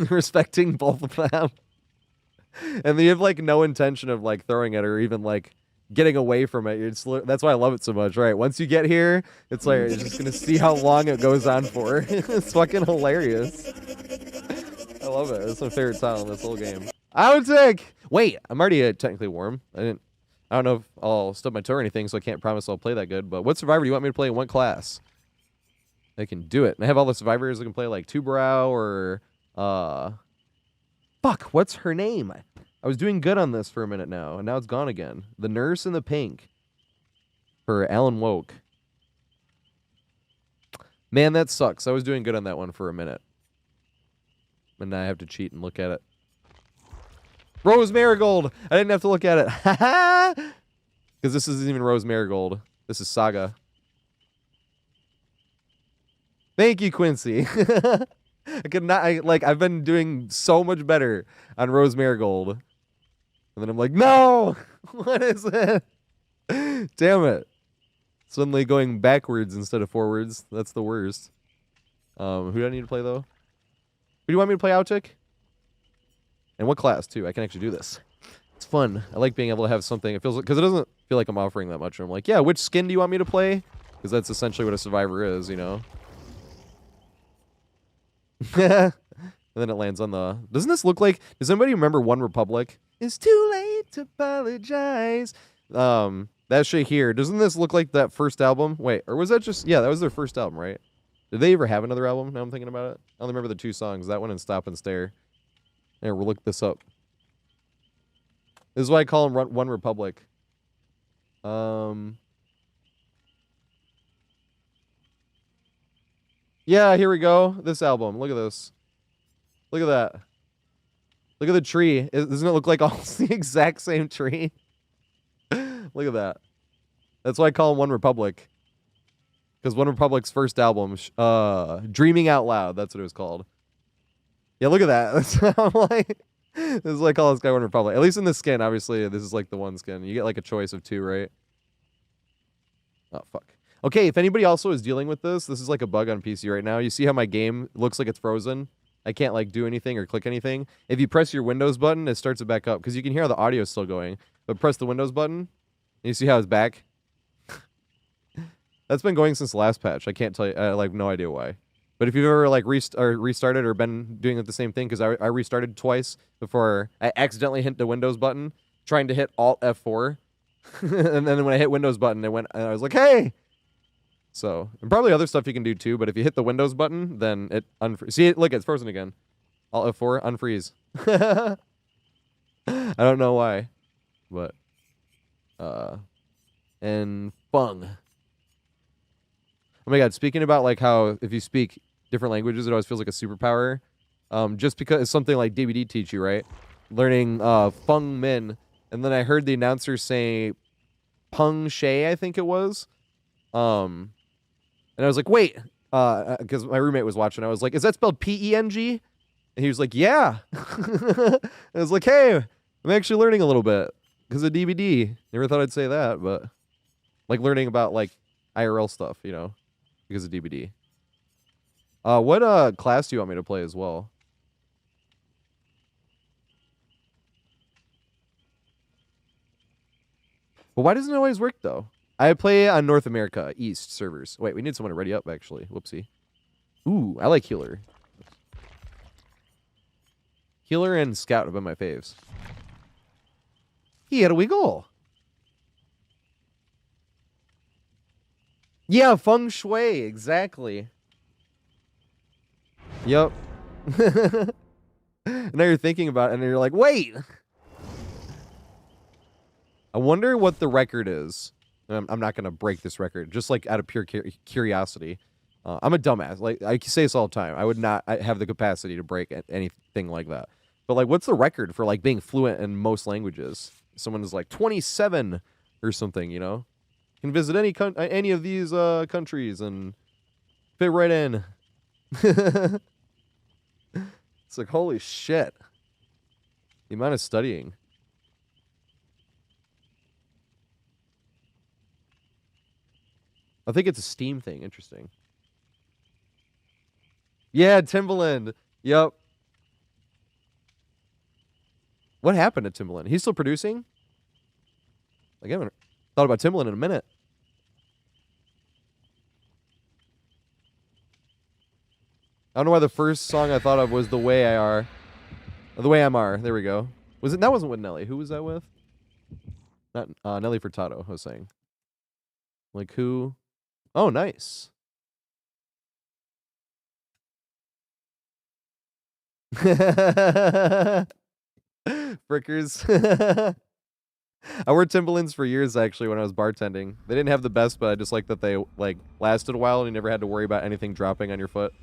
A: respecting both of them. And they have like no intention of like throwing it or even like getting away from it. That's why I love it so much, right? Once you get here, it's like you're just gonna see how long it goes on for. It's fucking hilarious. I love it. It's my favorite tile in this whole game. Outtake! Wait, I'm already technically warm. I don't know if I'll stub my toe or anything, so I can't promise I'll play that good. But what survivor do you want me to play in what class? I can do it. And I have all the survivors. I can play like Two-Brow or fuck, what's her name? I was doing good on this for a minute now, and now it's gone again. The Nurse in the Pink for Alan Woke. Man, that sucks. I was doing good on that one for a minute. And now I have to cheat and look at it. Rose Marigold! I didn't have to look at it. Ha Because this isn't even Rose Marigold. This is Saga. Thank you, Quincy. I've been doing so much better on Rose Marigold. And then I'm like, no! What is it? Damn it. Suddenly going backwards instead of forwards. That's the worst. Who do I need to play, though? Who do you want me to play, Outtake? And what class, too? I can actually do this. It's fun. I like being able to have something. It feels like, because it doesn't feel like I'm offering that much. I'm like, yeah, which skin do you want me to play? Because that's essentially what a survivor is, you know? And then it lands on the... Doesn't this look like... Does anybody remember One Republic? It's too late to apologize. That shit here. Doesn't this look like that first album? Wait, or was that just... Yeah, that was their first album, right? Did they ever have another album? Now I'm thinking about it. I only remember the 2 songs. That one and Stop and Stare. Here, we'll look this up. This is why I call them One Republic. Yeah, here we go. This album. Look at this. Look at that. Look at the tree. Doesn't it look like all the exact same tree? Look at that. That's why I call them One Republic. Because One Republic's first album, Dreaming Out Loud, that's what it was called. Yeah, look at that. I'm like, this is like call this guy One Republic. At least in the skin, obviously, this is like the one skin. You get like a choice of 2, right? Oh, fuck. Okay, if anybody also is dealing with this is like a bug on PC right now. You see how my game looks like it's frozen? I can't like do anything or click anything. If you press your Windows button, it starts it back up because you can hear how the audio is still going. But press the Windows button, and you see how it's back. That's been going since the last patch. I can't tell you. I like no idea why. But if you've ever like restarted or been doing it the same thing, because I restarted twice before I accidentally hit the Windows button, trying to hit Alt F4, and then when I hit Windows button, it went. And I was like, hey. So, and probably other stuff you can do too, but if you hit the Windows button, then it see, look, it's frozen again. Alt F4, unfreeze. I don't know why, but, and fung. Oh my god, speaking about like how if you speak different languages, it always feels like a superpower. Just because it's something like DVD teach you, right? Learning, fung min, and then I heard the announcer say peng shay, I think it was. And I was like, wait, because my roommate was watching. I was like, is that spelled P-E-N-G? And he was like, yeah. I was like, hey, I'm actually learning a little bit because of DVD. Never thought I'd say that, but like learning about like IRL stuff, you know, because of DVD. What class do you want me to play as well? Well, why doesn't it always work though? I play on North America East servers. Wait, we need someone to ready up, actually. Whoopsie. Ooh, I like Healer. Healer and Scout have been my faves. Here we go. Yeah, Feng Shui, exactly. Yep. Now you're thinking about it, and you're like, wait! I wonder what the record is. I'm not going to break this record, just like out of pure curiosity. I'm a dumbass. Like, I say this all the time. I would not have the capacity to break anything like that. But, like, what's the record for, like, being fluent in most languages? Someone is, like, 27 or something, you know? Can visit any of these countries and fit right in. It's like, holy shit. The amount of studying. I think it's a Steam thing. Interesting. Yeah, Timbaland. Yep. What happened to Timbaland? He's still producing? Like, I haven't thought about Timbaland in a minute. I don't know why the first song I thought of was The Way I Are. Or The Way I'm Are. There we go. Was it? That wasn't with Nelly. Who was that with? Not Nelly Furtado, I was saying. Like who? Oh, nice. Frickers. I wore Timberlands for years, actually, when I was bartending. They didn't have the best, but I just liked that they, like, lasted a while and you never had to worry about anything dropping on your foot.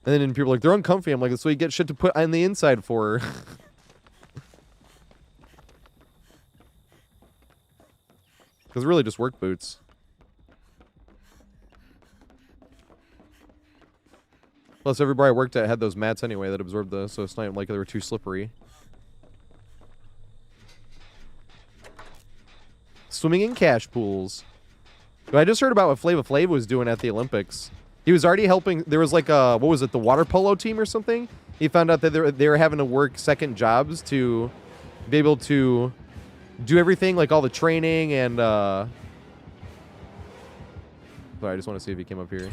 A: And then people are like, they're uncomfy. I'm like, that's what you get shit to put on the inside for. Because really just work boots. Plus, every bar I worked at had those mats anyway that absorbed the, so it's not like they were too slippery. Swimming in cash pools. I just heard about what Flava Flav was doing at the Olympics. He was already helping. There was like a, what was it, the water polo team or something? He found out that they were having to work second jobs to be able to do everything, like all the training and, sorry, I just want to see if he came up here.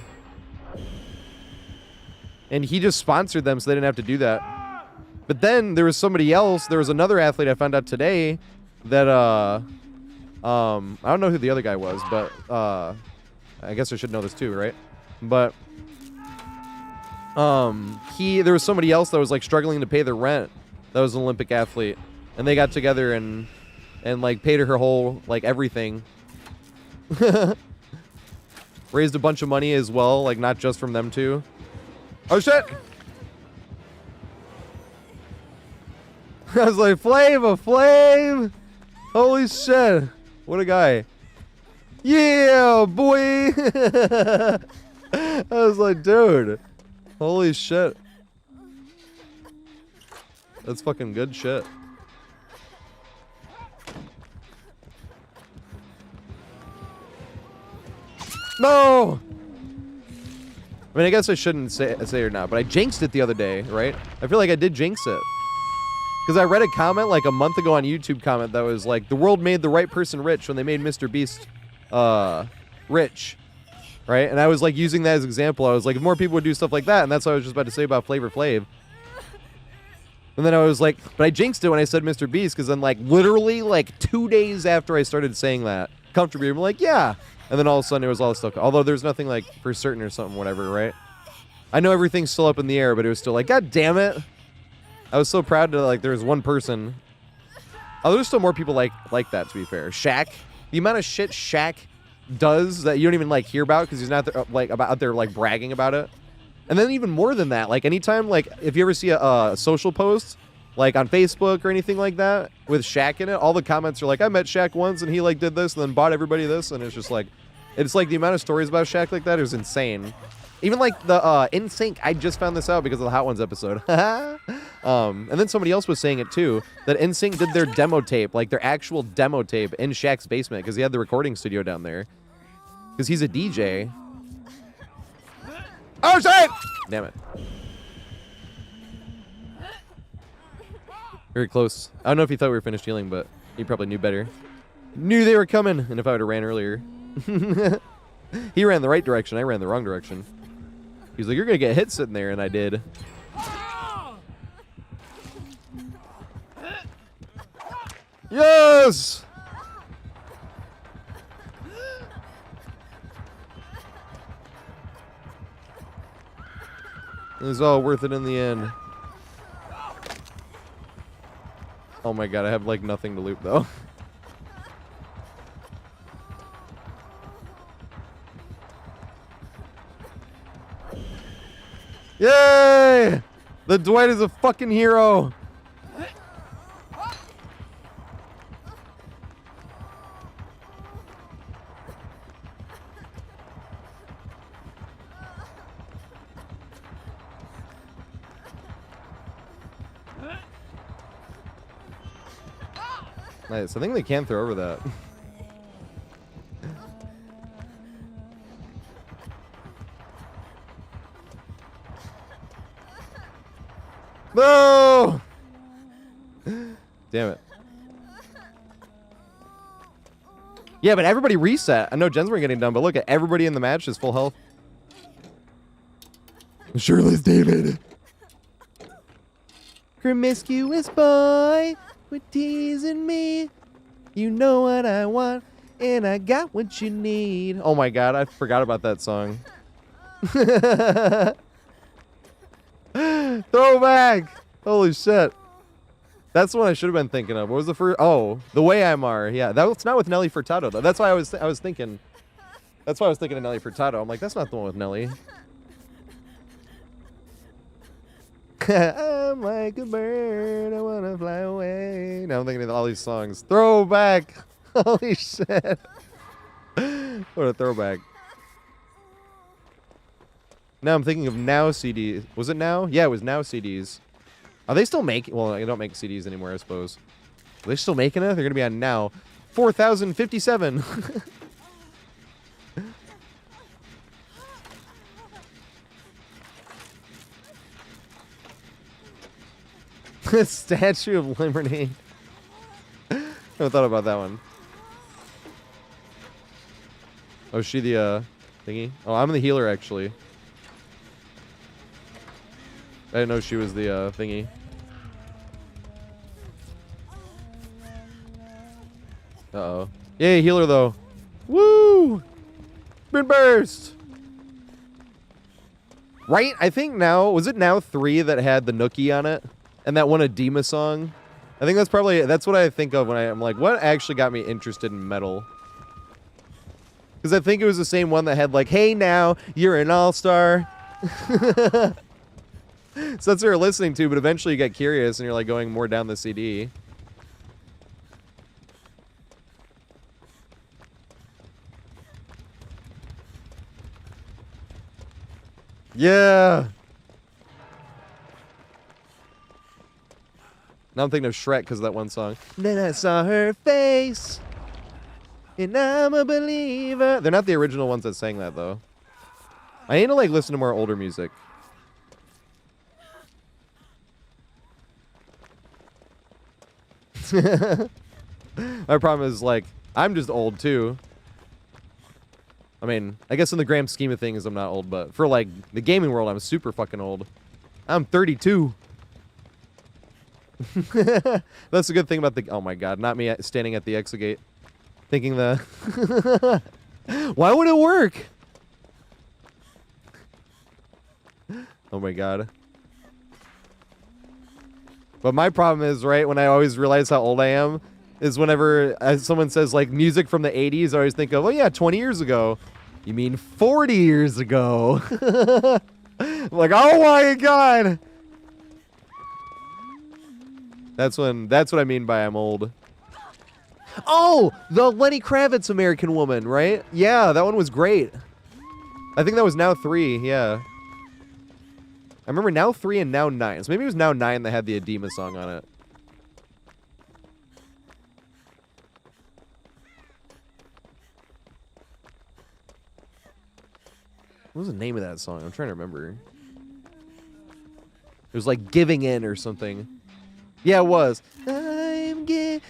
A: And he just sponsored them so they didn't have to do that. But then there was somebody else, there was another athlete I found out today that, I don't know who the other guy was, but, I guess I should know this too, right? But, there was somebody else that was, like, struggling to pay their rent that was an Olympic athlete. And they got together and like, paid her whole, like, everything. Raised a bunch of money as well, like, not just from them two. Oh, shit! I was like, Flava Flav! Holy shit! What a guy. Yeah, boy! I was like, dude. Holy shit. That's fucking good shit. No! I mean, I guess I shouldn't say it or not, but I jinxed it the other day, right? I feel like I did jinx it. Because I read a comment like a month ago on YouTube comment that was like, the world made the right person rich when they made Mr. Beast rich, right? And I was like using that as an example. I was like, if more people would do stuff like that, and that's what I was just about to say about Flavor Flav. And then I was like, but I jinxed it when I said Mr. Beast, because then like literally like 2 days after I started saying that, comfortably, I'm like, yeah. And then all of a sudden it was all stuff. Although there's nothing like for certain or something, whatever, right? I know everything's still up in the air, but it was still like, God damn it. I was so proud to like, there was one person. Oh, there's still more people like that, to be fair. Shaq. The amount of shit Shaq does that you don't even like hear about because he's not there, like out there like bragging about it. And then even more than that, like anytime, like if you ever see a social post, like on Facebook or anything like that with Shaq in it, all the comments are like, I met Shaq once and he like did this and then bought everybody this, and it's just like, it's like the amount of stories about Shaq like that is insane. Even like the NSYNC, I just found this out because of the Hot Ones episode. And then somebody else was saying it too, that NSYNC did their demo tape, like their actual demo tape in Shaq's basement because he had the recording studio down there. Because he's a DJ. Oh shit! Damn it. Very close. I don't know if he thought we were finished healing, but he probably knew better. Knew they were coming, and if I would have ran earlier. He ran the right direction, I ran the wrong direction. He's like, you're gonna get hit sitting there, and I did. Yes! It was all worth it in the end. Oh my god, I have like nothing to loot though. Yay! The Dwight is a fucking hero. Nice. I think they can throw over that. No! Damn it. Yeah, but everybody reset. I know Jen's weren't getting done, but look at everybody in the match is full health. Shirtless David. Promiscuous boy. Quit teasing me. You know what I want, and I got what you need. Oh my god, I forgot about that song. Throwback! Holy shit. That's the one I should have been thinking of. What was the first? Oh, The Way I Mar. Yeah, that's not with Nelly Furtado though. That's why I was thinking. That's why I was thinking of Nelly Furtado. I'm like, that's not the one with Nelly. I'm like a bird, I wanna fly away. Now I'm thinking of all these songs. Throwback! Holy shit. What a throwback. Now I'm thinking of Now CDs. Was it Now? Yeah, it was Now CDs. Are they still making? Well, they don't make CDs anymore, I suppose. Are they still making it? They're gonna be on Now. 4,057. Statue of Liberty. I haven't thought about that one. Oh, is she the thingy? Oh, I'm the healer actually. I didn't know she was the thingy. Uh-oh. Yay, healer though. Woo! Sprint burst! Right? I think Now, was it Now 3 that had the Nookie on it? And that one Edema song? I think that's what I think of when I'm like, what actually got me interested in metal? Because I think it was the same one that had like, hey now, you're an all-star. So that's what you're listening to, but eventually you get curious and you're like going more down the CD. Yeah. Now I'm thinking of Shrek because of that one song. Then I saw her face, and I'm a believer. They're not the original ones that sang that, though. I need to like listen to more older music. My problem is like I'm just old too. I mean, I guess in the grand scheme of things, I'm not old, but for like the gaming world, I'm super fucking old. I'm 32. That's the good thing about the. Oh my god, not me standing at the exit gate, thinking the. Why would it work? Oh my god. But my problem is, right, when I always realize how old I am, is whenever someone says, like, music from the 80s, I always think of, oh yeah, 20 years ago. You mean 40 years ago. I'm like, oh my god. That's what I mean by I'm old. Oh, the Lenny Kravitz American Woman, right? Yeah, that one was great. I think that was Now 3, yeah. I remember Now 3 and Now 9. So maybe it was Now 9 that had the Edema song on it. What was the name of that song? I'm trying to remember. It was like Giving In or something. Yeah, it was. I'm giving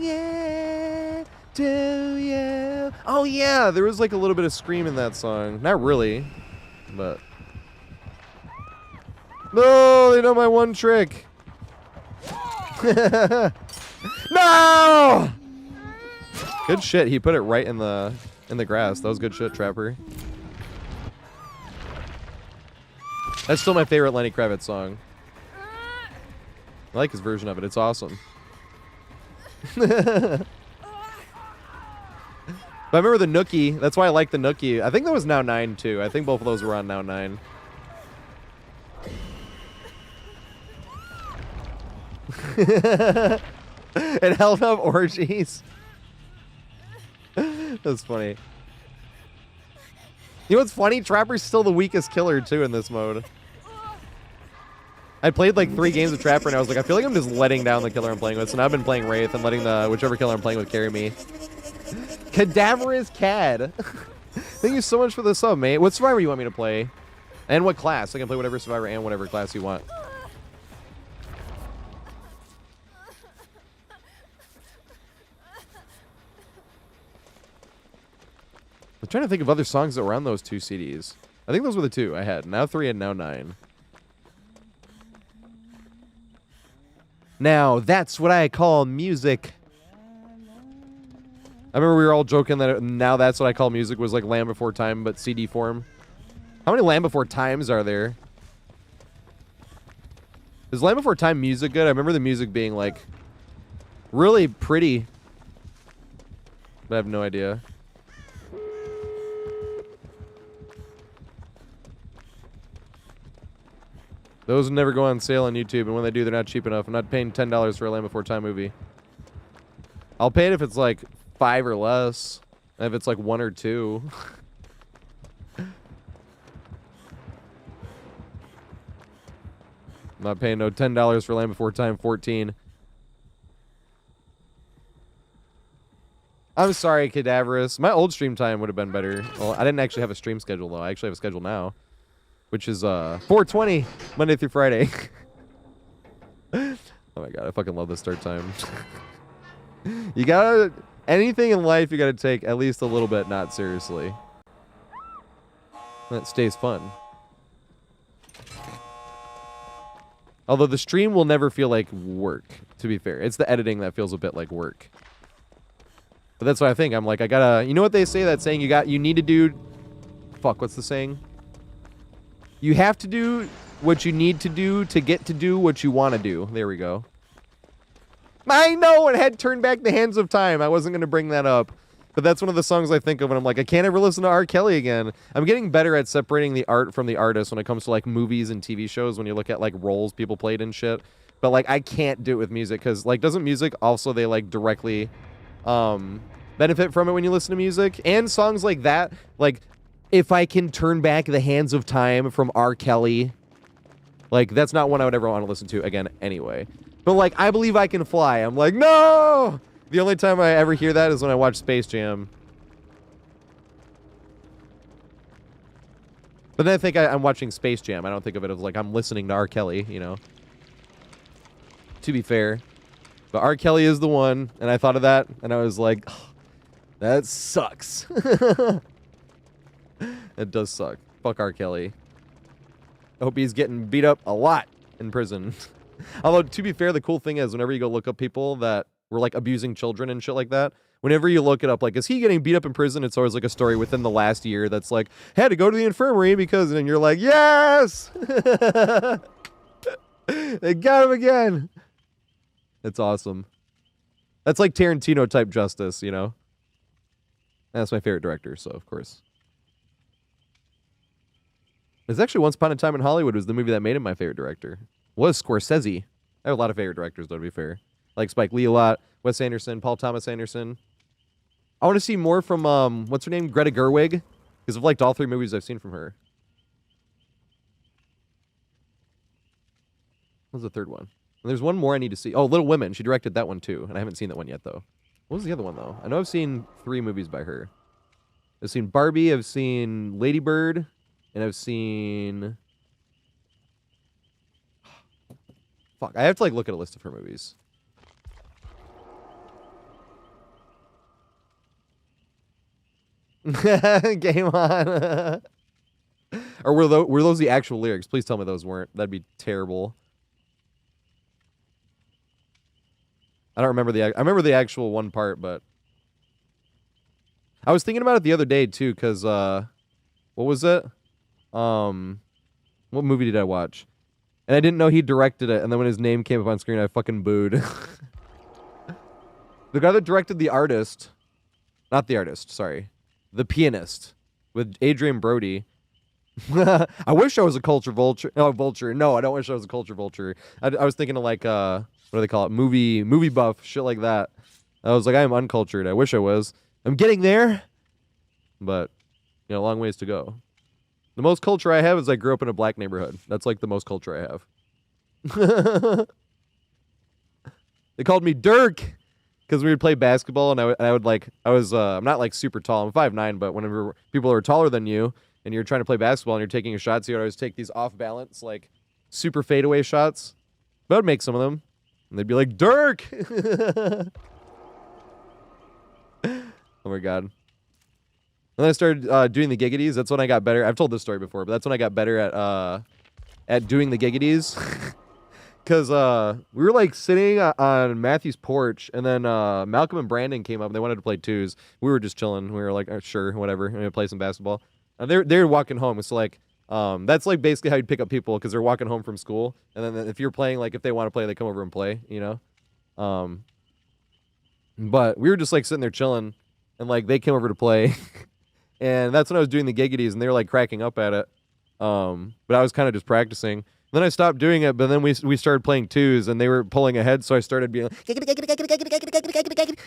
A: in to you. Oh, yeah. There was like a little bit of scream in that song. Not really, but. No, they know my one trick. No! Good shit. He put it right in the grass. That was good shit, Trapper. That's still my favorite Lenny Kravitz song. I like his version of it. It's awesome. But I remember the Nookie. That's why I like the Nookie. I think that was Now 9 too. I think both of those were on Now 9. It held up orgies. That's funny. You know what's funny? Trapper's still the weakest killer too in this mode. I played like 3 games of Trapper and I was like, I feel like I'm just letting down the killer I'm playing with. So now I've been playing Wraith and letting the whichever killer I'm playing with carry me. Cadaverous Cad. Thank you so much for the sub, mate. What survivor you want me to play? And what class? I can play whatever survivor and whatever class you want. I'm trying to think of other songs that were on those 2 CDs. I think those were the 2 I had. Now 3 and Now 9. Now, that's what I call music. I remember we were all joking that Now That's What I Call Music was like Land Before Time, but CD form. How many Land Before Times are there? Is Land Before Time music good? I remember the music being like really pretty. But I have no idea. Those never go on sale on YouTube, and when they do, they're not cheap enough. I'm not paying $10 for a Land Before Time movie. I'll pay it if it's like 5 or less. And if it's like 1 or 2. I'm not paying no $10 for Land Before Time 14. I'm sorry, Cadaverous. My old stream time would have been better. Well, I didn't actually have a stream schedule, though. I actually have a schedule now. Which is 4:20 Monday through Friday. Oh my god, I fucking love this start time. You gotta, anything in life you gotta take at least a little bit not seriously. That stays fun. Although the stream will never feel like work, to be fair. It's the editing that feels a bit like work. But that's what I think. I'm like, I gotta, you know what they say, that saying, you need to do, fuck, what's the saying? You have to do what you need to do to get to do what you want to do. There we go. I know it had Turned Back the Hands of Time. I wasn't going to bring that up. But that's one of the songs I think of when I'm like, I can't ever listen to R. Kelly again. I'm getting better at separating the art from the artist when it comes to like movies and TV shows when you look at like roles people played and shit. But like I can't do it with music because like doesn't music also they like directly benefit from it when you listen to music? And songs like that, like If I Can Turn Back the Hands of Time from R. Kelly. Like, that's not one I would ever want to listen to again anyway. But, like, I Believe I Can Fly. I'm like, no! The only time I ever hear that is when I watch Space Jam. But then I think I'm watching Space Jam. I don't think of it as like I'm listening to R. Kelly, you know. To be fair. But R. Kelly is the one, and I thought of that, and I was like, oh, that sucks. It does suck. Fuck R. Kelly. I hope he's getting beat up a lot in prison. Although, to be fair, the cool thing is whenever you go look up people that were, like, abusing children and shit like that, whenever you look it up, like, is he getting beat up in prison? It's always, like, a story within the last year that's like, had to go to the infirmary because, and you're like, yes! They got him again! It's awesome. That's like Tarantino-type justice, you know? That's my favorite director, so, of course. It's actually Once Upon a Time in Hollywood was the movie that made him my favorite director. Was Scorsese. I have a lot of favorite directors, though, to be fair. Like Spike Lee a lot, Wes Anderson, Paul Thomas Anderson. I want to see more from, what's her name? Greta Gerwig? Because I've liked all 3 movies I've seen from her. What was the third one? And there's one more I need to see. Oh, Little Women. She directed that one, too. And I haven't seen that one yet, though. What was the other one, though? I know I've seen 3 movies by her. I've seen Barbie, I've seen Lady Bird, and I've seen... Fuck, I have to, like, look at a list of her movies. Game on. Or were those the actual lyrics? Please tell me those weren't. That'd be terrible. I don't remember I remember the actual one part, but... I was thinking about it the other day, too, because, what was it? What movie did I watch? And I didn't know he directed it, and then when his name came up on screen, I fucking booed. The guy that directed The Artist... Not The Artist, sorry. The Pianist. With Adrian Brody. I wish I was a culture vulture. Oh, vulture. No, I don't wish I was a culture vulture. I was thinking of, like, what do they call it? Movie buff, shit like that. I was like, I am uncultured. I wish I was. I'm getting there. But, you know, a long ways to go. The most culture I have is I grew up in a black neighborhood. That's like the most culture I have. They called me Dirk because we would play basketball, and I would like, I'm not like super tall. I'm 5'9", but whenever people are taller than you and you're trying to play basketball and you're taking your shots, you would always take these off balance, like super fadeaway shots. But I would make some of them, and they'd be like, Dirk! Oh my God. And then I started doing the giggities. That's when I got better. I've told this story before, but that's when I got better at doing the giggities. Because we were like sitting on Matthew's porch, and then Malcolm and Brandon came up, and they wanted to play twos. We were just chilling. We were like, sure, whatever. I'm going to play some basketball. And they're walking home. So like, that's like basically how you'd pick up people, because they're walking home from school. And then if you're playing, like if they want to play, they come over and play, you know? But we were just like sitting there chilling, and like they came over to play. And that's when I was doing the giggities, and they were like cracking up at it. But I was kind of just practicing. Then I stopped doing it, but then we started playing twos, and they were pulling ahead, so I started being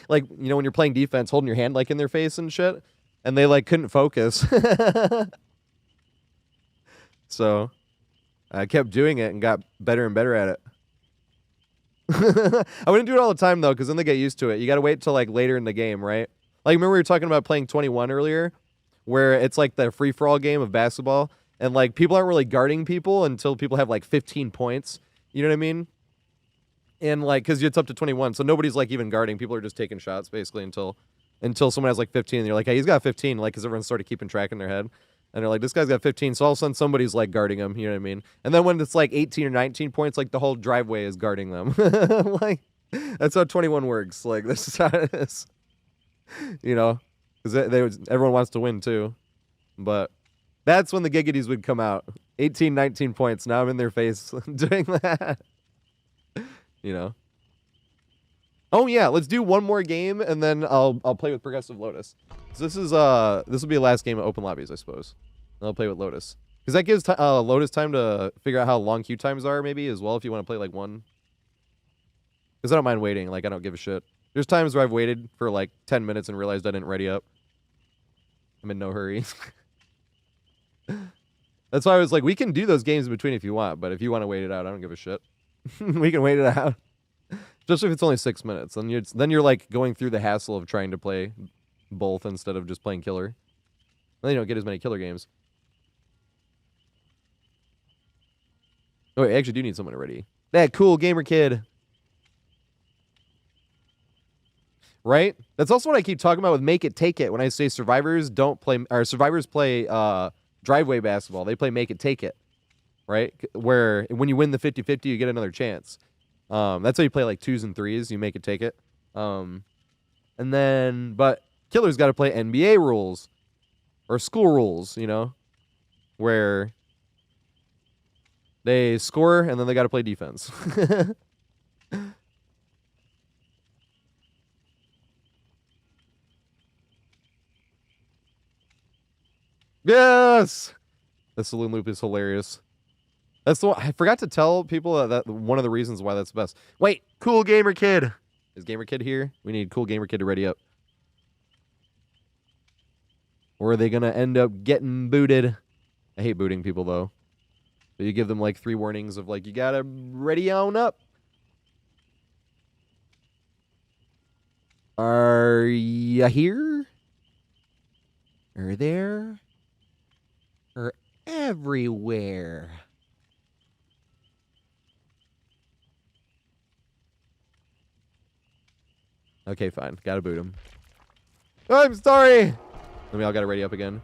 A: like, you know, when you're playing defense, holding your hand like in their face and shit, and they like couldn't focus. So I kept doing it and got better and better at it. I wouldn't do it all the time though, because then they get used to it. You got to wait till like later in the game, right? Like remember we were talking about playing 21 earlier, where it's like the free-for-all game of basketball. And, like, people aren't really guarding people until people have, like, 15 points. You know what I mean? And, like, because it's up to 21. So nobody's, like, even guarding. People are just taking shots, basically, until someone has, like, 15. And you're like, hey, he's got 15. Like, because everyone's sort of keeping track in their head. And they're like, this guy's got 15. So all of a sudden, somebody's, like, guarding him. You know what I mean? And then when it's, like, 18 or 19 points, like, the whole driveway is guarding them. Like, that's how 21 works. Like, this is how it is. You know? Because everyone wants to win, too. But... that's when the giggities would come out. 18, 19 points. Now I'm in their face doing that. You know. Oh yeah, let's do one more game, and then I'll play with Progressive Lotus. So this will be the last game of Open Lobbies, I suppose. And I'll play with Lotus. Because that gives Lotus time to figure out how long queue times are, maybe, as well, if you want to play like one. Because I don't mind waiting. Like, I don't give a shit. There's times where I've waited for like 10 minutes and realized I didn't ready up. I'm in no hurry. That's why I was like, we can do those games in between if you want, but if you want to wait it out, I don't give a shit. We can wait it out. Especially if it's only 6 minutes. Then you're like going through the hassle of trying to play both instead of just playing killer. Then you don't get as many killer games. Oh, wait, I actually do need someone ready. That cool gamer kid. Right? That's also what I keep talking about with Make It Take It. When I say survivors don't play, or survivors play driveway basketball. They play Make It Take It. Right? Where when you win the 50-50, you get another chance. That's how you play like 2s and 3s. You make it take it. And then, but Killer's got to play NBA rules or school rules, you know, where they score and then they got to play defense. Yes! The saloon loop is hilarious. That's the one. I forgot to tell people that one of the reasons why that's the best. Wait, cool gamer kid. Is gamer kid here? We need cool gamer kid to ready up. Or are they going to end up getting booted? I hate booting people, though. But you give them, like, 3 warnings of, like, you got to ready on up. Are you here? Are there? Or everywhere? Okay, fine. Gotta boot him. I'm sorry! Then we all gotta ready up again.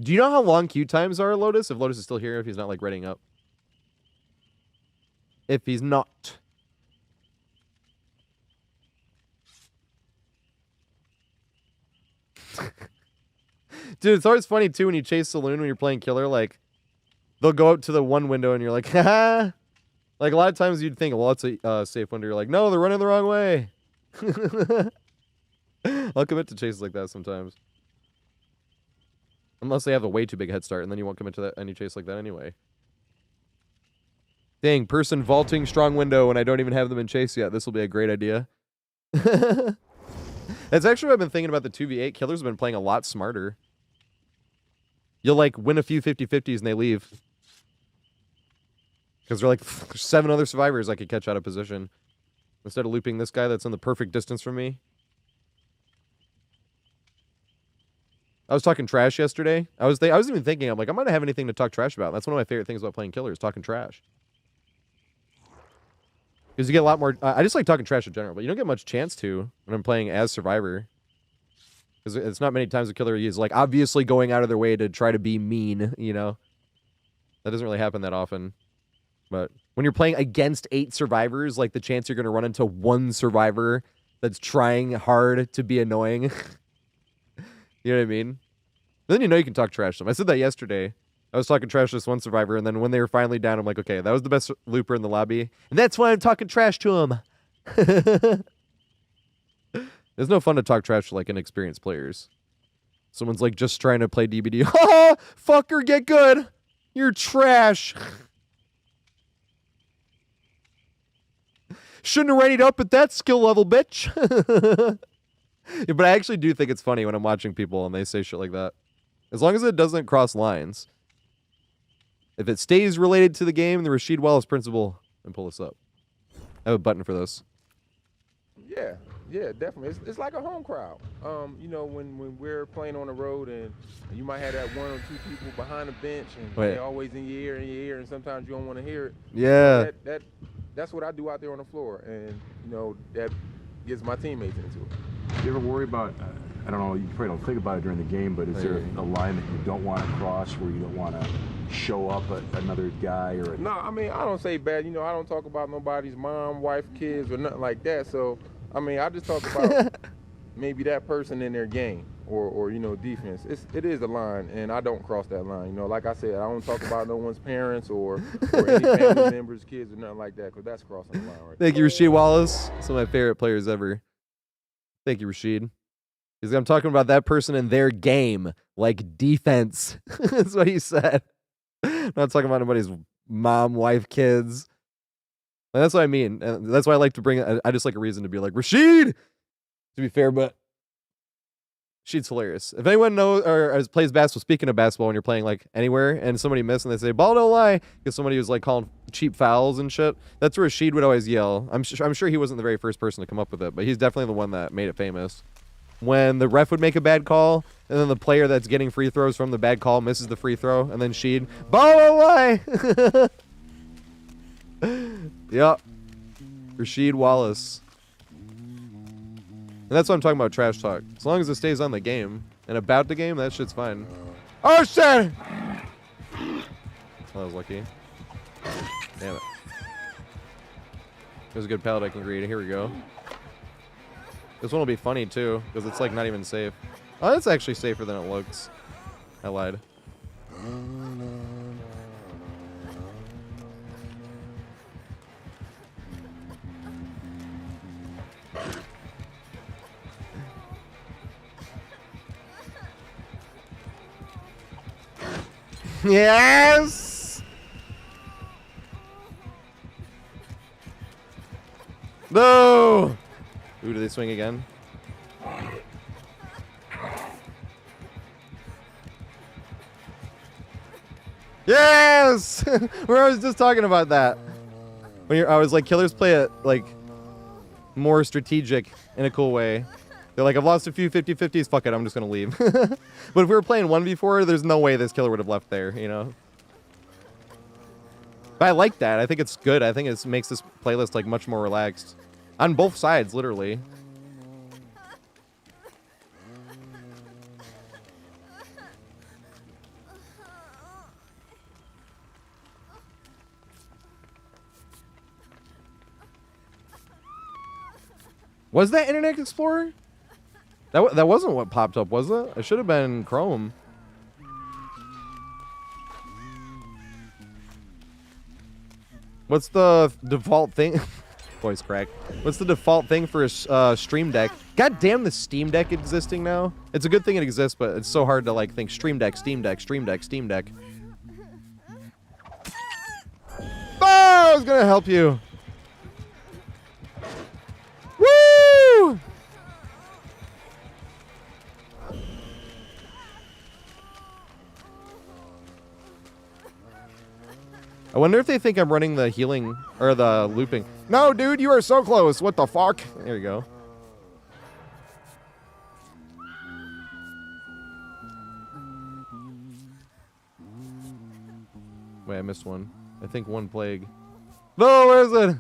A: Do you know how long queue times are, Lotus? If Lotus is still here, if he's not, like, readying up. If he's not. Dude, it's always funny, too, when you chase Saloon when you're playing Killer, like, they'll go up to the one window and you're like, haha. Like, a lot of times you'd think, well, it's a safe window. You're like, no, they're running the wrong way. I'll commit to chases like that sometimes. Unless they have a way too big head start, and then you won't commit to that any chase like that anyway. Dang, person vaulting strong window, and I don't even have them in chase yet. This will be a great idea. That's actually what I've been thinking about the 2v8. Killers have been playing a lot smarter. You'll, like, win a few 50-50s and they leave. Because they're like, there's 7 other survivors I could catch out of position. Instead of looping this guy that's in the perfect distance from me. I was talking trash yesterday. I was even thinking, I'm like, I'm going to have anything to talk trash about. That's one of my favorite things about playing Killers, talking trash. Because you get a lot more... I just like talking trash in general, but you don't get much chance to when I'm playing as Survivor. Because it's not many times a Killer is, like, obviously going out of their way to try to be mean, you know? That doesn't really happen that often. But when you're playing against 8 survivors, like, the chance you're going to run into one survivor that's trying hard to be annoying. You know what I mean? Then you know you can talk trash to them. I said that yesterday. I was talking trash to this one survivor, and then when they were finally down, I'm like, okay, that was the best looper in the lobby. And that's why I'm talking trash to him. It's no fun to talk trash to, like, inexperienced players. Someone's, like, just trying to play DBD. Ha! Fucker, get good! You're trash! Shouldn't have readied up at that skill level, bitch! Yeah, but I actually do think it's funny when I'm watching people and they say shit like that. As long as it doesn't cross lines. If it stays related to the game, the Rasheed Wallace principle, and pull this up. I have a button for this.
C: Yeah, definitely. It's like a home crowd. You know, when we're playing on the road and you might have that 1 or 2 people behind the bench and they're always in your ear, and sometimes you don't want to hear it.
A: Yeah.
C: That's what I do out there on the floor, and you know that gets my teammates into it.
D: Do you ever worry about, I don't know, you probably don't think about it during the game, but is there a line that you don't want to cross where you don't want to show up another guy or?
C: No, I mean, I don't say bad. You know, I don't talk about nobody's mom, wife, kids, or nothing like that. So, I mean, I just talk about maybe that person in their game or you know, defense. It is a line, and I don't cross that line. You know, like I said, I don't talk about no one's parents or any family members, kids, or nothing like that, because that's crossing the line right there.
A: Thank you, Rasheed Wallace. Some of my favorite players ever. Thank you, Rasheed. Because I'm talking about that person in their game, like defense. That's what he said. I'm not talking about anybody's mom, wife, kids. And that's what I mean. And that's why I like to bring I just like a reason to be like, Rasheed! To be fair, but Rasheed's hilarious. If anyone knows or plays basketball, speaking of basketball, when you're playing like anywhere and somebody missed and they say, ball don't lie, because somebody was like calling cheap fouls and shit, that's where Rasheed would always yell. I'm sure he wasn't the very first person to come up with it, but he's definitely the one that made it famous. When the ref would make a bad call and then the player that's getting free throws from the bad call misses the free throw, and then Sheed, ball away. Yep. Rasheed Wallace. And that's what I'm talking about, trash talk. As long as it stays on the game and about the game, that shit's fine. Oh shit! Oh, that was lucky. Damn it. There's a good pallet I can greet. Here we go. This one will be funny too, because it's like not even safe. Oh, it's actually safer than it looks. I lied. Yes! No! Ooh, do they swing again? Yes! Where I was just talking about that. I was like, killers play it like more strategic in a cool way. They're like, I've lost a few 50-50s, fuck it, I'm just gonna leave. But if we were playing 1v4, there's no way this killer would have left there, you know? But I like that. I think it's good. I think it makes this playlist like much more relaxed. On both sides, literally. Was that Internet Explorer? That wasn't what popped up, was it? It should have been Chrome. What's the default thing? Voice crack. What's the default thing for a Stream Deck? God damn the Steam Deck existing now. It's a good thing it exists, but it's so hard to like think Stream Deck, Steam Deck, Stream Deck, Steam Deck. Oh, I was gonna help you. Woo! I wonder if they think I'm running the healing or the looping. No, dude, you are so close. What the fuck? There you go. Wait, I missed one. I think one plague. No, where is it?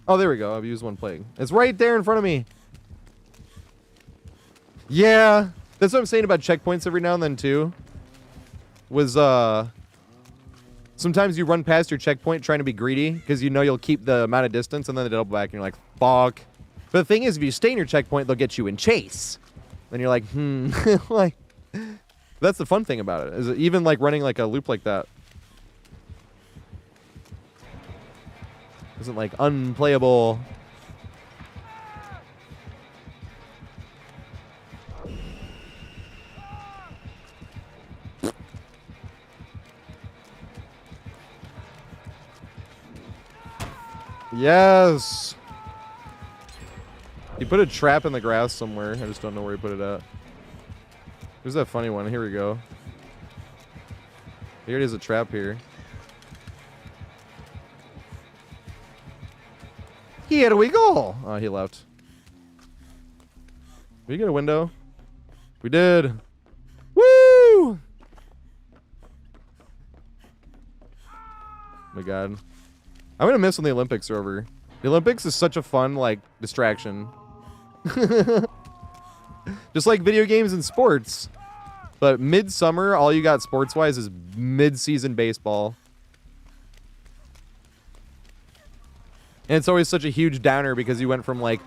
A: Oh, there we go. I've used one plague. It's right there in front of me. Yeah. That's what I'm saying about checkpoints every now and then, too. Was, sometimes you run past your checkpoint trying to be greedy because you know you'll keep the amount of distance and then they double back and you're like, fuck. But the thing is, if you stay in your checkpoint, they'll get you in chase. Then you're like, like, that's the fun thing about it. Is it even like running like a loop like that isn't like unplayable. Yes. He put a trap in the grass somewhere. I just don't know where he put it at. There's that funny one. Here we go. Here it is, a trap here. Here we go. Oh, he left. Did we get a window? We did. Woo! Oh my god. I'm gonna miss when the Olympics are over. The Olympics is such a fun, like, distraction. Just like video games and sports. But midsummer, all you got sports-wise is mid-season baseball. And it's always such a huge downer because you went from, like,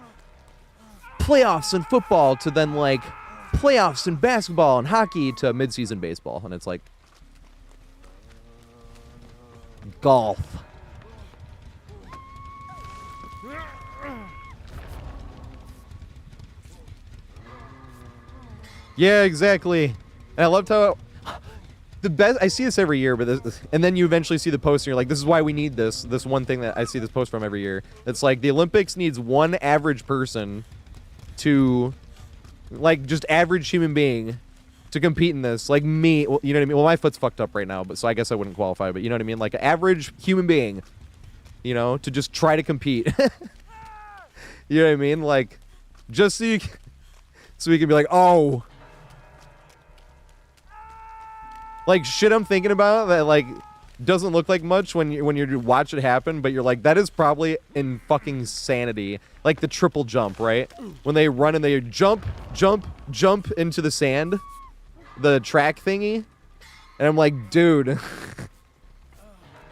A: playoffs in football to then, like, playoffs in basketball and hockey to mid-season baseball. And it's like golf. Yeah, exactly. And I loved how the best. I see this every year, but this, and then you eventually see the post, and you're like, "This is why we need this." This one thing that I see this post from every year. It's like the Olympics needs one average person to, like, just average human being, to compete in this. Like me, well, you know what I mean. Well, my foot's fucked up right now, but so I guess I wouldn't qualify. But you know what I mean. Like an average human being, you know, to just try to compete. You know what I mean? Like, just so you can be like, oh. Like, shit I'm thinking about that, like, doesn't look like much when you watch it happen, but you're like, that is probably in fucking sanity. Like the triple jump, right? When they run and they jump into the sand. The track thingy. And I'm like, dude.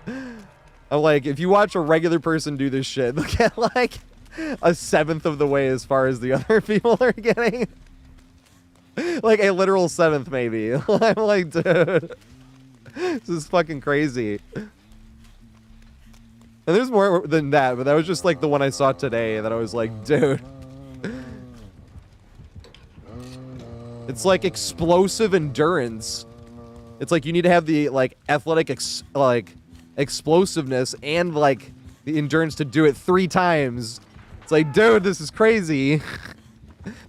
A: I'm like, if you watch a regular person do this shit, look at like a seventh of the way as far as the other people are getting. Like a literal seventh, maybe. I'm like, dude, this is fucking crazy. And there's more than that, but that was just like the one I saw today that I was like, dude. It's like explosive endurance. It's like you need to have the like athletic explosiveness and like the endurance to do it 3 times. It's like, dude, this is crazy.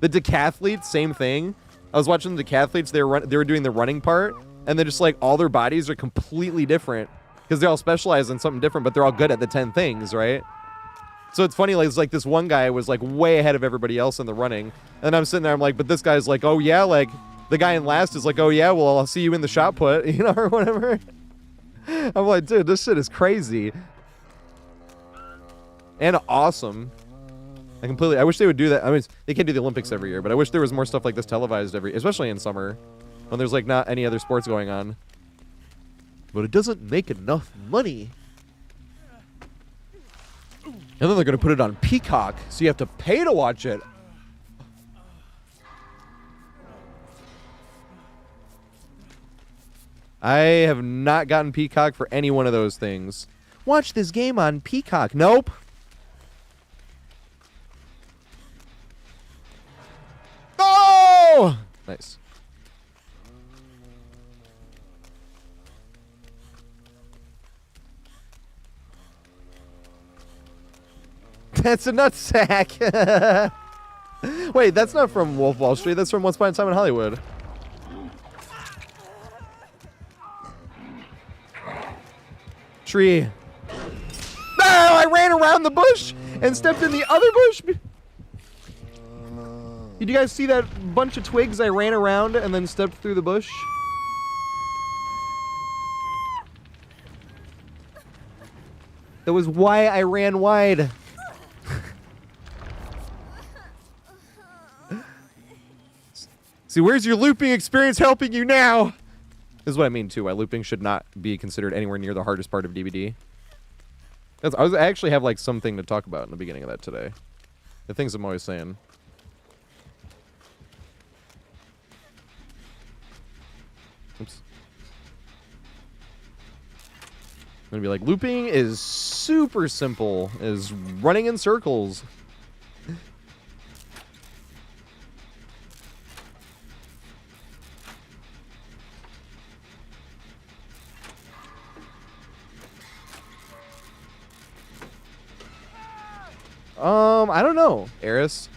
A: The decathletes, same thing. I was watching the decathletes. They were doing the running part, and they're just like all their bodies are completely different because they all specialize in something different, but they're all good at the 10 things, right? So it's funny, like it's like this one guy was like way ahead of everybody else in the running, and I'm sitting there, I'm like, but this guy's like, oh yeah, like the guy in last is like, oh yeah, well I'll see you in the shot put, you know, or whatever. I'm like, dude, this shit is crazy and awesome. I wish they would do that. I mean, they can't do the Olympics every year, but I wish there was more stuff like this televised especially in summer, when there's like not any other sports going on. But it doesn't make enough money. And then they're gonna put it on Peacock, so you have to pay to watch it. I have not gotten Peacock for any one of those things. Watch this game on Peacock. Nope. Oh! Nice. That's a nutsack. Wait, that's not from Wolf Wall Street. That's from Once Upon a Time in Hollywood. Tree. No, I ran around the bush and stepped in the other bush. Did you guys see that bunch of twigs I ran around and then stepped through the bush? That was why I ran wide. See, where's your looping experience helping you now? This is what I mean, too. Why looping should not be considered anywhere near the hardest part of DBD. I actually have, like, something to talk about in the beginning of that today. The things I'm always saying. Oops. I'm gonna be like, looping is super simple. Is running in circles. I don't know, Eris.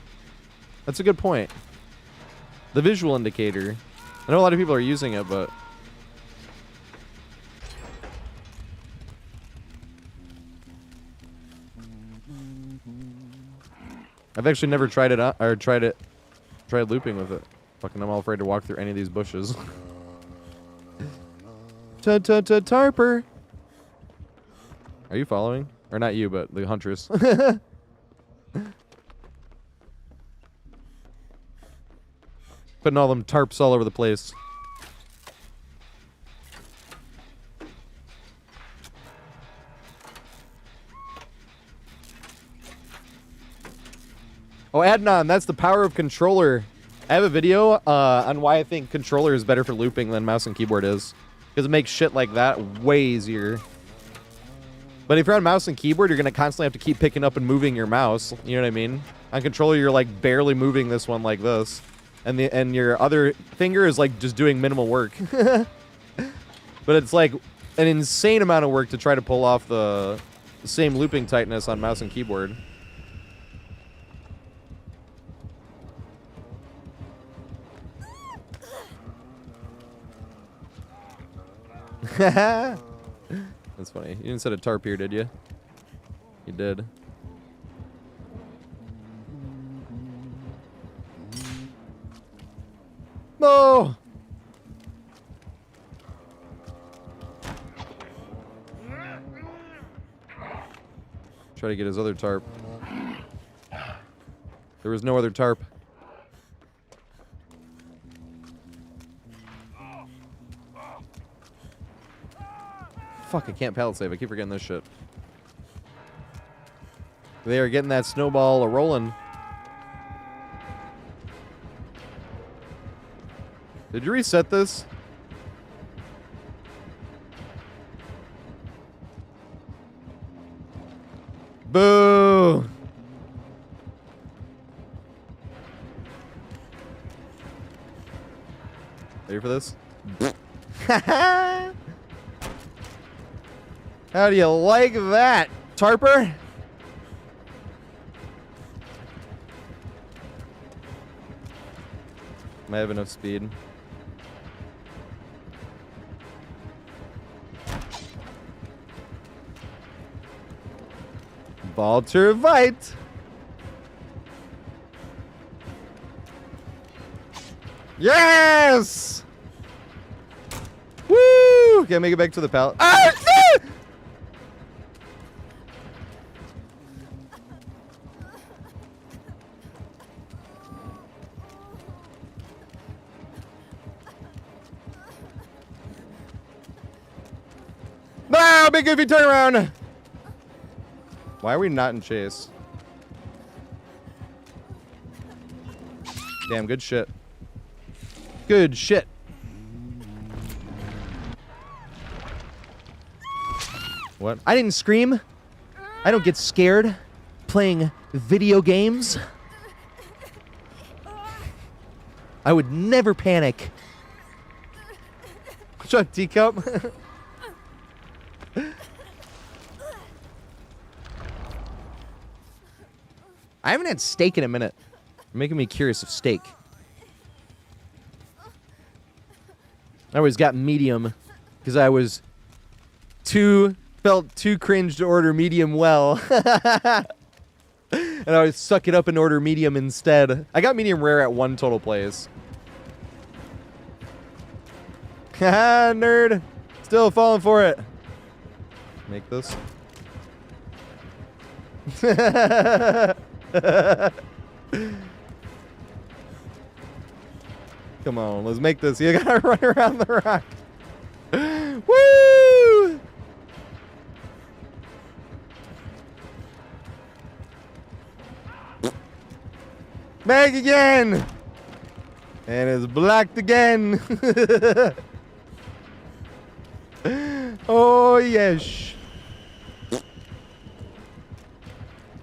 A: That's a good point. The visual indicator. I know a lot of people are using it, but I've actually never tried it out or tried looping with it. Fucking, I'm all afraid to walk through any of these bushes. Tarper. Are you following? Or not you, but the huntress. Putting all them tarps all over the place. Oh, Adnan, that's the power of controller. I have a video on why I think controller is better for looping than mouse and keyboard is. Because it makes shit like that way easier. But if you're on mouse and keyboard, you're going to constantly have to keep picking up and moving your mouse. You know what I mean? On controller, you're like barely moving this one like this. And your other finger is like just doing minimal work. But it's like an insane amount of work to try to pull off the same looping tightness on mouse and keyboard. That's funny. You didn't set a tarp here, did you? You did. No! Try to get his other tarp. There was no other tarp. Fuck, I can't pallet save. I keep forgetting this shit. They are getting that snowball a-rolling. Did you reset this? Boo! Ready for this? How do you like that, Tarper? I have enough speed. Ball to right. Yes! Woo! Can't make it back to the pallet. Ah! No, big goofy turnaround. Why are we not in chase? Damn, good shit. Good shit. What? I didn't scream. I don't get scared playing video games. I would never panic. Shut up, teacup. I haven't had steak in a minute. You're making me curious of steak. I always got medium because I was felt too cringe to order medium well. And I would suck it up and order medium instead. I got medium rare at one total place. Haha, nerd. Still falling for it. Make this. Come on, let's make this. You gotta run around the rock. Woo! Back again! And it's blocked again. Oh, yes.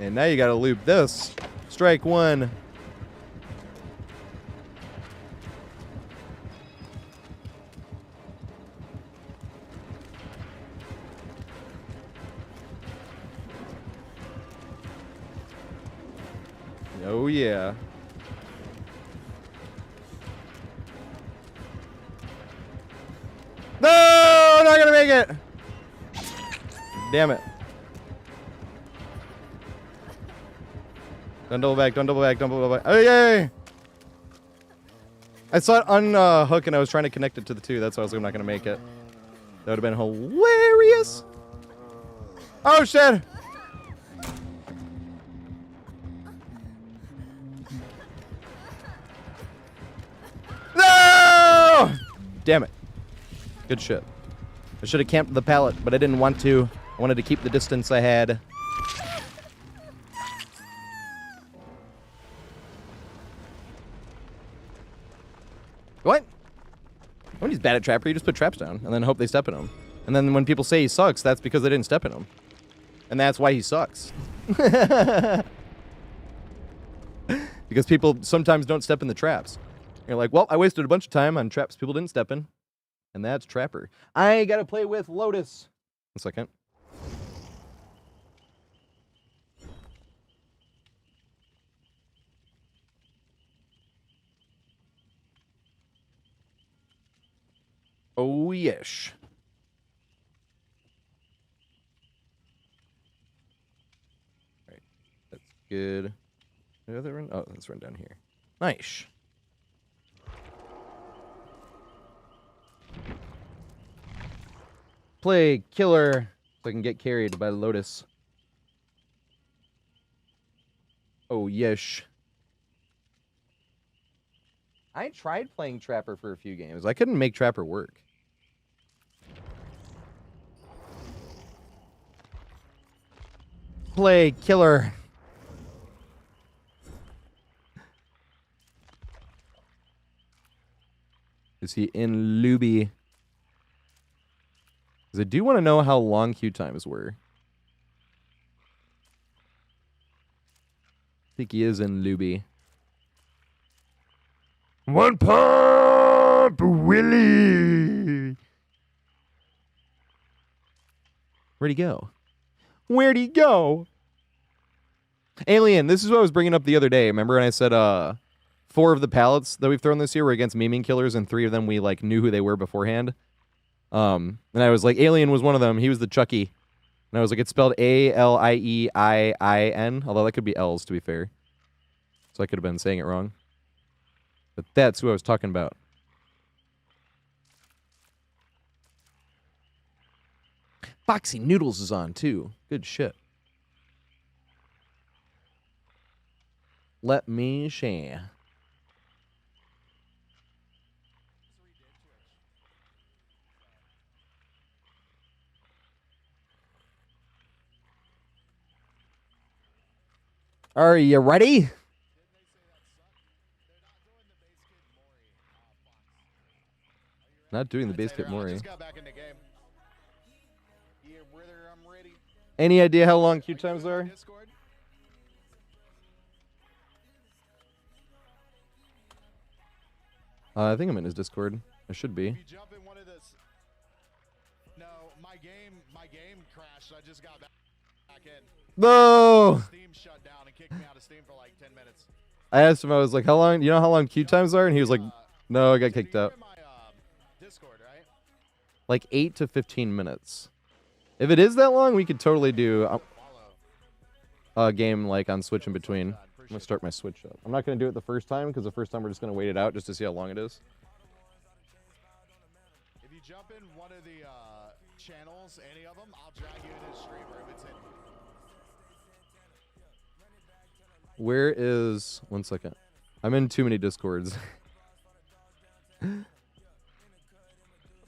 A: And now you gotta loop this. Strike one. Oh, yeah. No, not gonna make it. Damn it. Don't double back, don't double back, don't double back. Oh, yay! I saw it unhook and I was trying to connect it to the two. That's why I was not gonna make it. That would have been hilarious. Oh, shit! No! Damn it. Good shit. I should have camped the pallet, but I didn't want to. I wanted to keep the distance I had. What? When he's bad at trapper, you just put traps down and then hope they step in him. And then when people say he sucks, that's because they didn't step in him. And that's why he sucks. Because people sometimes don't step in the traps. You're like, well, I wasted a bunch of time on traps people didn't step in. And that's trapper. I gotta play with Lotus. 1 second. Oh, yes. All right. That's good. The other run? Oh, let's run down here. Nice. Play killer so I can get carried by Lotus. Oh, yes. I tried playing Trapper for a few games. I couldn't make Trapper work. Play killer. Is he in Lobby? Because I do want to know how long queue times were. I think he is in Lobby. One pump, Willie. Where'd he go? Where'd he go? Alien, this is what I was bringing up the other day. Remember when I said 4 of the pallets that we've thrown this year were against memeing killers, and 3 of them we like knew who they were beforehand? And I was like, Alien was one of them. He was the Chucky. And I was like, it's spelled Aliein, although that could be L's, to be fair. So I could have been saying it wrong. But that's who I was talking about. Foxy Noodles is on, too. Good shit. Let me share. Are you ready? Not doing the base kit Mori. Any idea how long queue times are? I think I'm in his Discord. I should be.
E: No, my game crashed. I just got back in.
A: No!
E: Steam shut down and kicked me out of Steam for like 10 minutes.
A: I asked him, I was like, how long, you know how long queue times are? And he was like, no, I got kicked out.
E: My Discord, right?
A: Like 8 to 15 minutes. If it is that long, we could totally do a game like on Switch in between. I'm going to start my Switch up. I'm not going to do it the first time, because the first time we're just going to wait it out just to see how long it is.
E: If you jump in one of the channels, any of them, I'll drag you into the streamer if it's in.
A: Where is... One second. I'm in too many Discords. You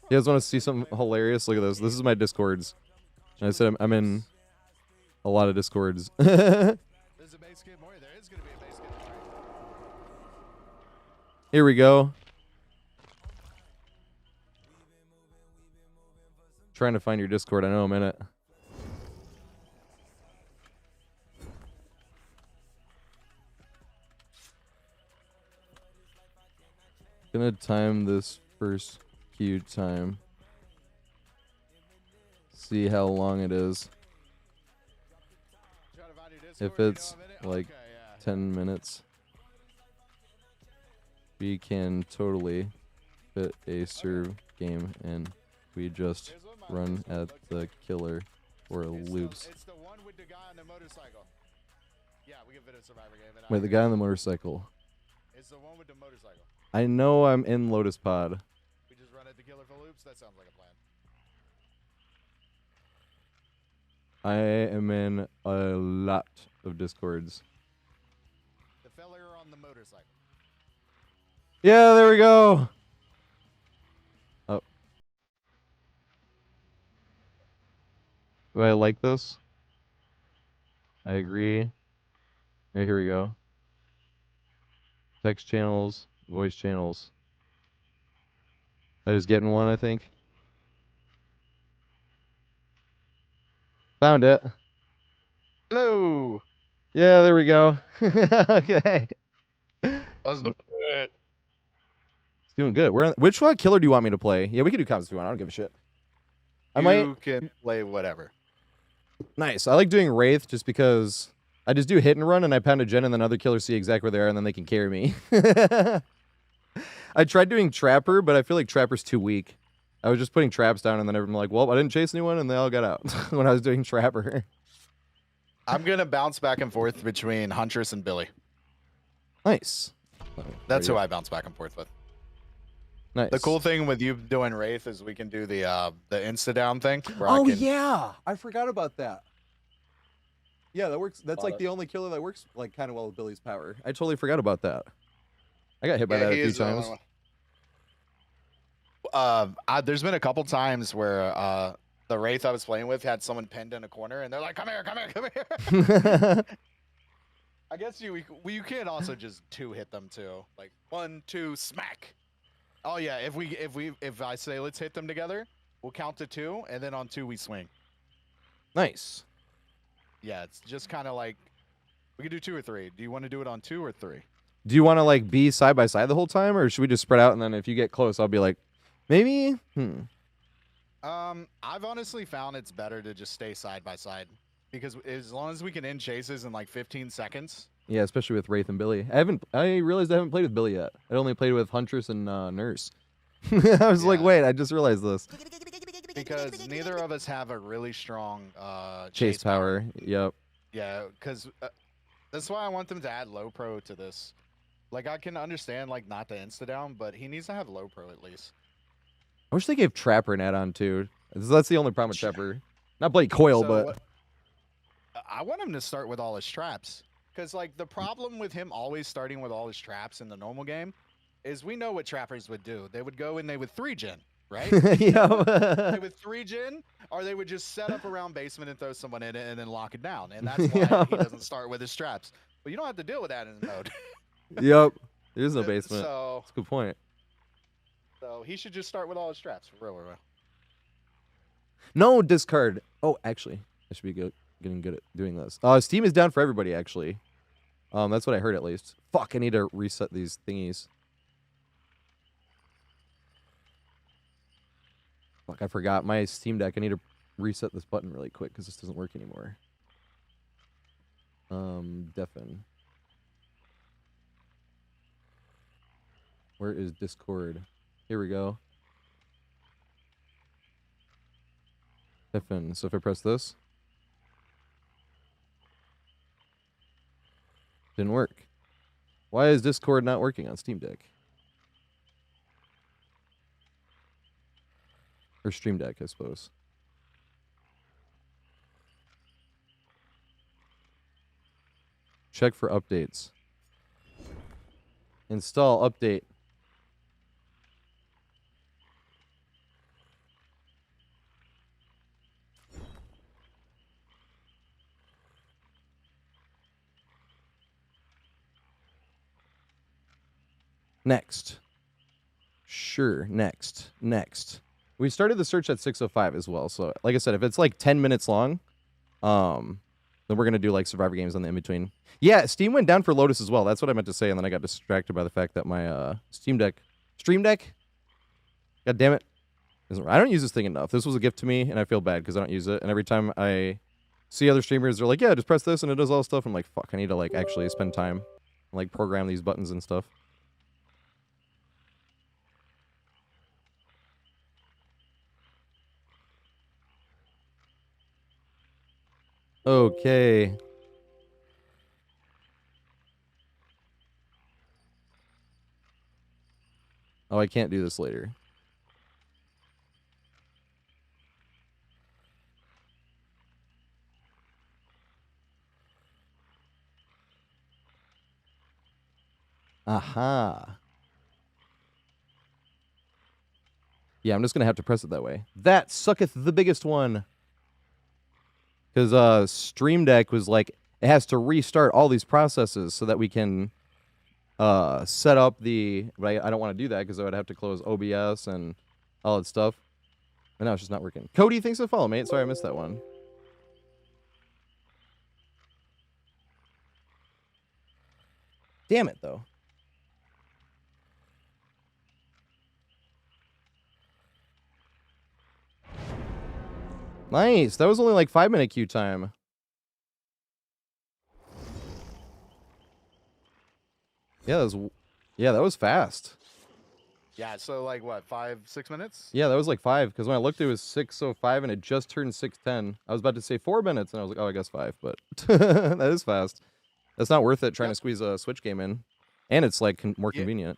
A: guys want to see something hilarious? Look at this. This is my Discords. And I said I'm in a lot of Discords.
E: There's a base kit more. There is going to be a base kit more.
A: Here we go. Trying to find your Discord. I know I'm in it. Gonna time this first queue time. See how long it is. If it's like 10 minutes, we can totally fit a serve game and we just run at the killer or loops.
E: It's the one with the guy on the motorcycle. Yeah, we can fit a survivor game.
A: Wait, the guy on the motorcycle.
E: It's the one with the motorcycle.
A: I know I'm in Lotus Pod.
E: We just run at the killer for loops. That sounds like a plan.
A: I am in a lot of Discords.
E: The fella on the motorcycle.
A: Yeah, there we go. Oh. Do I like this? I agree. Okay, here we go. Text channels, voice channels. I just getting one, I think. Found it.
F: Hello.
A: Yeah, there we go. Okay.
F: How's it?
A: It's doing good. Which one killer do you want me to play? Yeah, we can do comments if you want. I don't give a shit.
F: You can play whatever.
A: Nice. I like doing Wraith just because I just do hit and run and I pound a gen and then other killers see exactly where they are and then they can carry me. I tried doing Trapper, but I feel like Trapper's too weak. I was just putting traps down and then everyone like, well, I didn't chase anyone and they all got out when I was doing Trapper.
F: I'm going to bounce back and forth between Huntress and Billy.
A: Nice.
F: That's who I bounce back and forth with.
A: Nice.
F: The cool thing with you doing Wraith is we can do the insta down thing. Where
A: Oh
F: I can,
A: yeah, I forgot about that. Yeah, that works. That's like the only killer that works like kind of well with Billy's power. I totally forgot about that. I got hit by that a
F: he
A: few
F: is the only
A: times.
F: one. There's been a couple times where the Wraith I was playing with had someone pinned in a corner, and they're like, "Come here, come here, come here." I guess you can also just 2-hit them too, like 1, 2, smack. Oh yeah, if I say let's hit them together, we'll count to 2, and then on 2 we swing.
A: Nice.
F: Yeah, it's just kind of like we can do 2 or 3. Do you want to do it on 2 or 3?
A: Do you want to like be side by side the whole time, or should we just spread out and then if you get close, I'll be like, maybe?
F: I've honestly found it's better to just stay side by side because as long as we can end chases in like 15 seconds.
A: Yeah, especially with Wraith and Billy. I realized I haven't played with Billy yet. I only played with Huntress and Nurse. I was like, wait, I just realized this.
F: Because neither of us have a really strong
A: Chase power. Yep.
F: Yeah, because that's why I want them to add low pro to this. Like, I can understand, like, not the insta-down, but he needs to have low pro at least.
A: I wish they gave Trapper an add-on, too. That's the only problem with Trapper. Not Blade Coil, but...
F: I want him to start with all his traps. Because, like, the problem with him always starting with all his traps in the normal game is we know what Trappers would do. They would go and they would 3-gen, right?
A: Yeah.
F: They would 3-gen, or they would just set up around basement and throw someone in it and then lock it down. And that's why he doesn't start with his traps. But you don't have to deal with that in the mode.
A: Yep. There's no basement.
F: So,
A: that's a good point.
F: So he should just start with all his traps. For real, real.
A: No discard. Oh, actually, I should be getting good at doing this. Steam is down for everybody, actually. That's what I heard at least. Fuck, I need to reset these thingies. Fuck, I forgot my Steam Deck. I need to reset this button really quick because this doesn't work anymore. Deafen. Where is Discord? Here we go. Deafen. So if I press this, didn't work. Why is Discord not working on Steam Deck? Or Stream Deck, I suppose. Check for updates. Install update. Next. Sure, next. We started the search at 6:05 as well. So, like I said, if it's like 10 minutes long, then we're going to do like Survivor games on the in-between. Yeah, Steam went down for Lotus as well. That's what I meant to say, and then I got distracted by the fact that my Stream Deck, God damn it, I don't use this thing enough. This was a gift to me, and I feel bad because I don't use it. And every time I see other streamers, they're like, yeah, just press this, and it does all this stuff. I'm like, fuck, I need to like actually spend time and like program these buttons and stuff. Okay. Oh, I can't do this later. Aha. Yeah, I'm just going to have to press it that way. That sucketh the biggest one. Because Stream Deck was like, it has to restart all these processes so that we can set up the... Right, I don't want to do that because I would have to close OBS and all that stuff. And now it's just not working. Cody, thanks for the follow, mate. Sorry I missed that one. Damn it, though. Nice. That was only like 5-minute queue time. Yeah, that was fast.
F: Yeah, so like what, 5-6 minutes?
A: Yeah, that was like 5 because when I looked it was 6:05 and it just turned 6:10. I was about to say 4 minutes and I was like, oh, I guess 5, but that is fast. That's not worth it trying to squeeze a Switch game in, and it's like more convenient.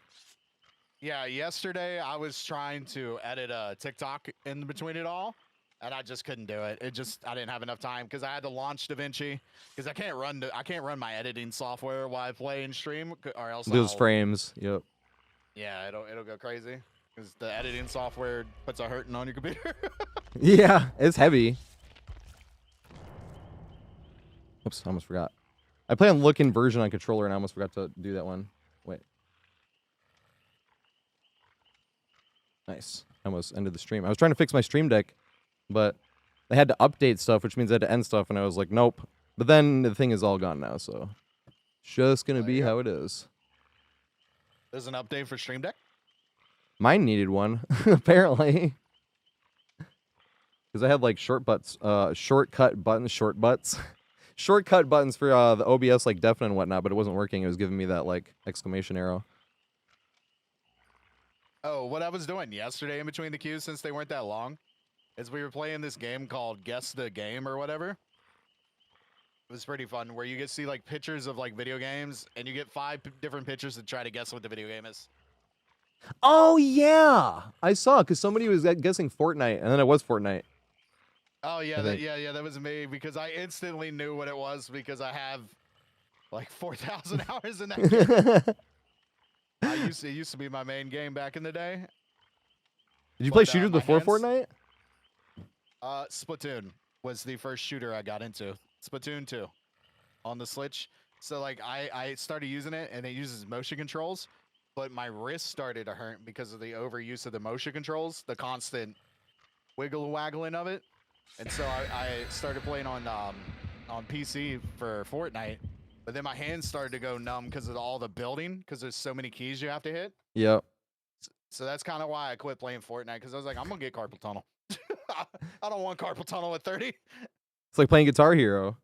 F: Yeah, yesterday I was trying to edit a TikTok in between it all, and I just couldn't do it. I didn't have enough time because I had to launch DaVinci because I can't run my editing software while I play and stream, or else
A: Those
F: I'll,
A: frames. Yep.
F: yeah, it'll go crazy because the editing software puts a hurting on your computer.
A: Yeah, it's heavy. Oops, I almost forgot. I play on look-in version on controller, and I almost forgot to do that one. Wait. Nice. I almost ended the stream. I was trying to fix my stream deck, but I had to update stuff, which means I had to end stuff, and I was like, nope. But then the thing is all gone now, so just gonna be how it is.
F: There's an update for Stream Deck.
A: Mine needed one, apparently. Because I had like shortcut buttons for the OBS like deafen and whatnot, but it wasn't working. It was giving me that like exclamation arrow.
F: Oh, what I was doing yesterday in between the queues, since they weren't that long, is we were playing this game called Guess the Game or whatever. It was pretty fun, where you get to see like pictures of like video games, and you get 5 different pictures to try to guess what the video game is.
A: Oh yeah, I saw because somebody was guessing Fortnite, and then it was Fortnite.
F: Oh yeah, that was me, because I instantly knew what it was because I have like 4,000 hours in that game. It used to be my main game back in the day.
A: Did you play shooters before Fortnite?
F: Splatoon was the first shooter I got into. Splatoon 2 on the Switch. So like I started using it, and it uses motion controls, but my wrist started to hurt because of the overuse of the motion controls, the constant wiggle waggling of it. And so I started playing on PC for Fortnite, but then my hands started to go numb because of all the building, because there's so many keys you have to hit.
A: Yep.
F: So that's kind of why I quit playing Fortnite, because I was like, I'm gonna get carpal tunnel. I don't want carpal tunnel at 30.
A: It's like playing Guitar Hero.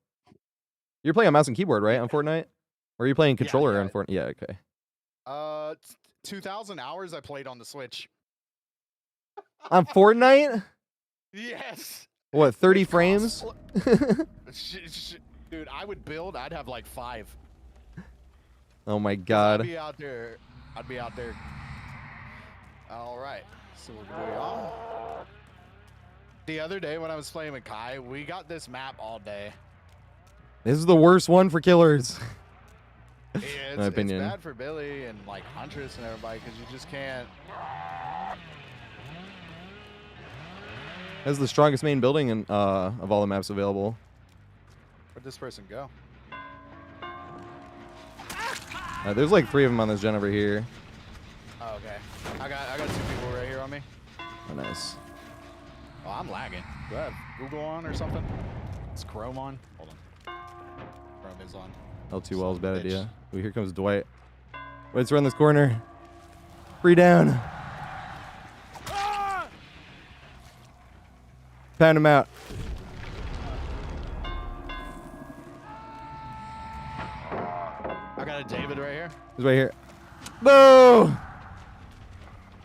A: You're playing on mouse and keyboard, right, on Fortnite? Or are you playing controller on Fortnite? Yeah, okay.
F: 2,000 hours I played on the Switch.
A: On Fortnite?
F: Yes.
A: What, 30 frames?
F: Dude, I'd have like 5.
A: Oh my god.
F: I'd be out there. All right. So we're going on. The other day when I was playing with Kai, we got this map all day.
A: This is the worst one for killers.
F: Yeah,
A: my opinion.
F: It's bad for Billy and like Huntress and everybody, because you just can't.
A: That's the strongest main building in, of all the maps available.
F: Where'd this person go?
A: There's like 3 of them on this gen over here.
F: Oh, okay. I got 2 people right here on me.
A: Oh, nice.
F: Oh, I'm lagging. Do I have Google on or something? Is Chrome on? Hold on. Chrome is on.
A: L2 wall is a bad idea. Ooh, here comes Dwight. Let's run this corner. Free down. Pound him out.
F: I got a David right here.
A: He's right here. Boo!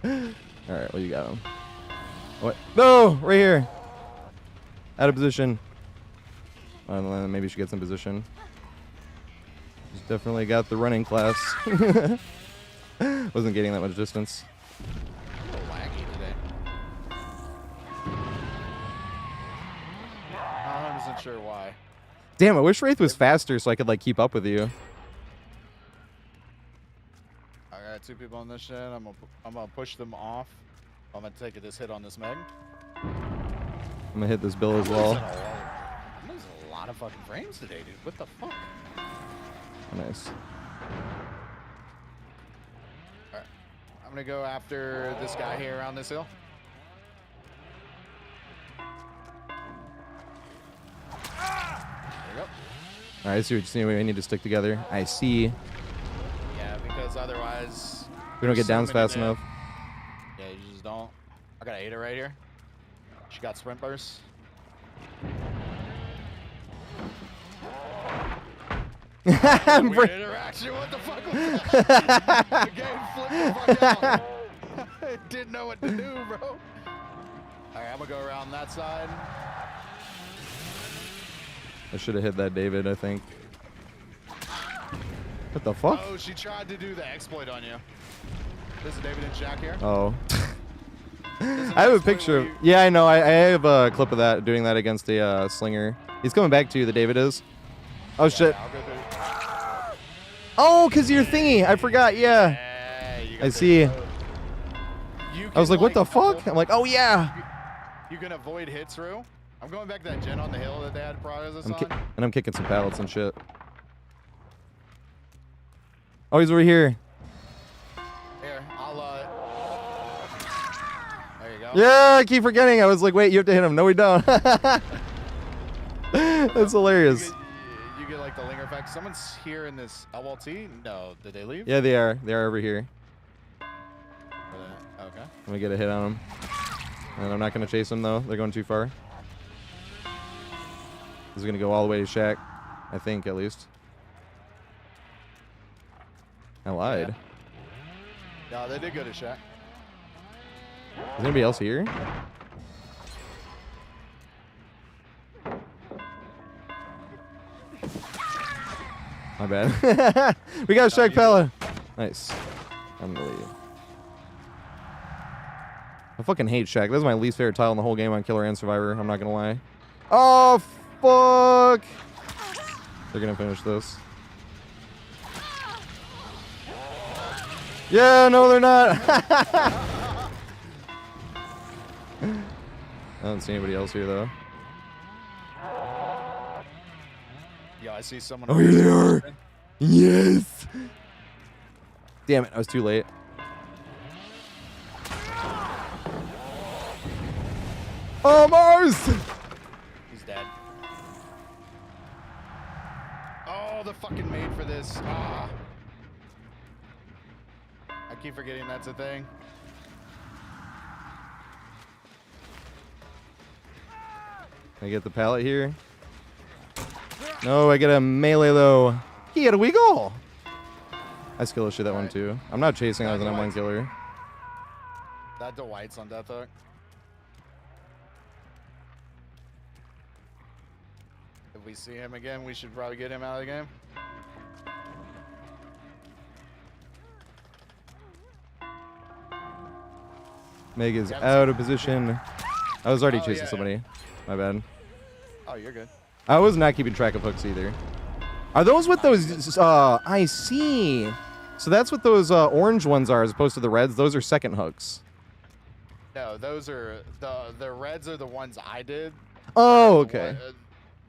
A: Alright, well, you got him. What? No! Right here. Out of position. Maybe you should get some position. He's definitely got the running class. Wasn't getting that much distance.
F: A little laggy today. Not 100% sure why.
A: Damn, I wish Wraith was faster so I could like keep up with you.
F: I got 2 people on this shit. I'm gonna push them off. I'm gonna take this hit on this Meg.
A: I'm gonna hit this Bill as well.
F: I'm losing a lot of fucking frames today, dude. What the fuck?
A: Nice.
F: Alright. I'm gonna go after this guy here around this hill. There we go.
A: Alright, I see what you're saying. We need to stick together. I see.
F: Yeah, because otherwise
A: We don't get downs fast enough.
F: Yeah, you just don't. I got Ada right here. She got sprint burst. Weird interaction. What the fuck was that? The game flipped the fuck out. I didn't know what to do, bro. All right, I'm gonna go around that side.
A: I should have hit that David, I think. What the fuck?
F: Oh, she tried to do the exploit on you.
E: This is David and Shaq here.
A: Oh. I have a picture of... Yeah, I know. I have a clip of that, doing that against a slinger. He's coming back to you, the David is. Oh, shit.
E: I'll go through.
A: Oh, because your thingy. I forgot, yeah.
E: Yeah, you got
A: I see.
E: You
A: I was
E: can,
A: like, what the
E: avoid-
A: fuck? I'm like, oh, yeah.
E: You can avoid hit through. I'm going back to that gen on the hill that they had progress on.
A: And I'm kicking some pallets and shit. Oh, he's over here.
E: Here, I'll there you go.
A: Yeah, I keep forgetting. I was like, wait, you have to hit him. No, we don't. That's hilarious.
E: You get like the linger effect. Someone's here in this LLT. No, did they leave?
A: Yeah, they are. They are over here.
E: Okay.
A: Let me get a hit on them. And I'm not going to chase them, though. They're going too far. This is going to go all the way to Shaq. I think, at least. I lied.
E: No, they did go to Shaq.
A: Is anybody else here? My bad. We got Shaq Pella. Nice. I'm gonna leave. I fucking hate Shaq. That's my least favorite title in the whole game on Killer and Survivor. I'm not gonna lie. Oh, fuck. They're gonna finish this. Yeah, no, they're not. I don't see anybody else here, though.
E: Yeah, I see someone.
A: Oh, here they are. Yes. Damn it, I was too late. Oh, Mars.
E: He's dead. Oh, the fucking made for this. Ah. I keep forgetting that's a thing.
A: Can I get the pallet here? No, I get a melee though. He had a wiggle. I skill shit that one too. I'm not chasing as an M1 killer.
E: That Dwight's on Death Hook. If we see him again, we should probably get him out of the game.
A: Meg is out of position. I was already chasing
E: yeah.
A: somebody. My bad.
E: Oh, you're good.
A: I was not keeping track of hooks either. Are those what those? I see. So that's what those orange ones are, as opposed to the reds. Those are second hooks.
E: No, those are the reds are the ones I did.
A: Oh, okay.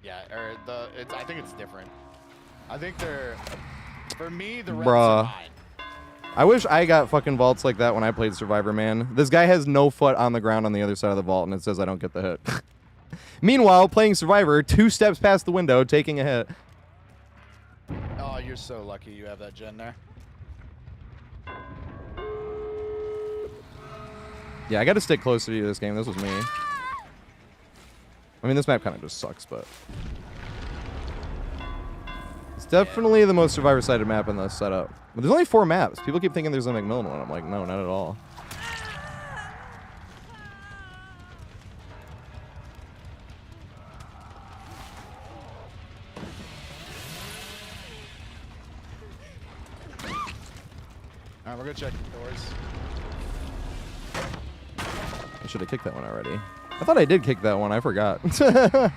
E: Yeah, or I think it's different. I think they're for me the reds
A: Bruh.
E: are mine.
A: I wish I got fucking vaults like that when I played Survivor, man. This guy has no foot on the ground on the other side of the vault, and it says I don't get the hit. Meanwhile, playing Survivor, 2 steps past the window, taking a hit.
E: Oh, you're so lucky you have that gen there.
A: Yeah, I got to stick close to you this game. This was me. I mean, this map kind of just sucks, but... It's definitely the most Survivor-sided map in the setup. But there's only 4 maps. People keep thinking there's a McMillan one. I'm like, no, not at all.
E: All right, we're gonna check the doors.
A: I should have kicked that one already. I thought I did kick that one. I forgot. Damn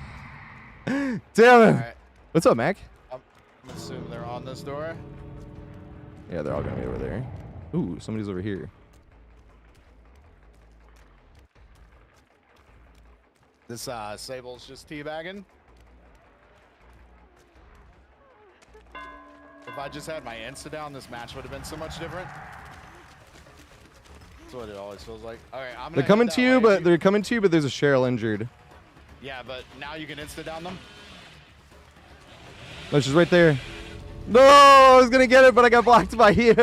A: it.
E: All right,
A: What's up, Mac?
E: I'm assuming they're on this door.
A: Yeah, they're all going to be over there. Ooh, somebody's over here.
E: This Sable's just teabagging. If I just had my insta down, this match would have been so much different. That's what it always feels like. All right, I'm gonna
A: They're coming
E: head
A: to
E: that
A: you,
E: way.
A: but they're coming to you, but there's a Cheryl injured.
E: Yeah, but now you can insta down them.
A: No, she's right there. No, I was going to get it, but I got blocked by you.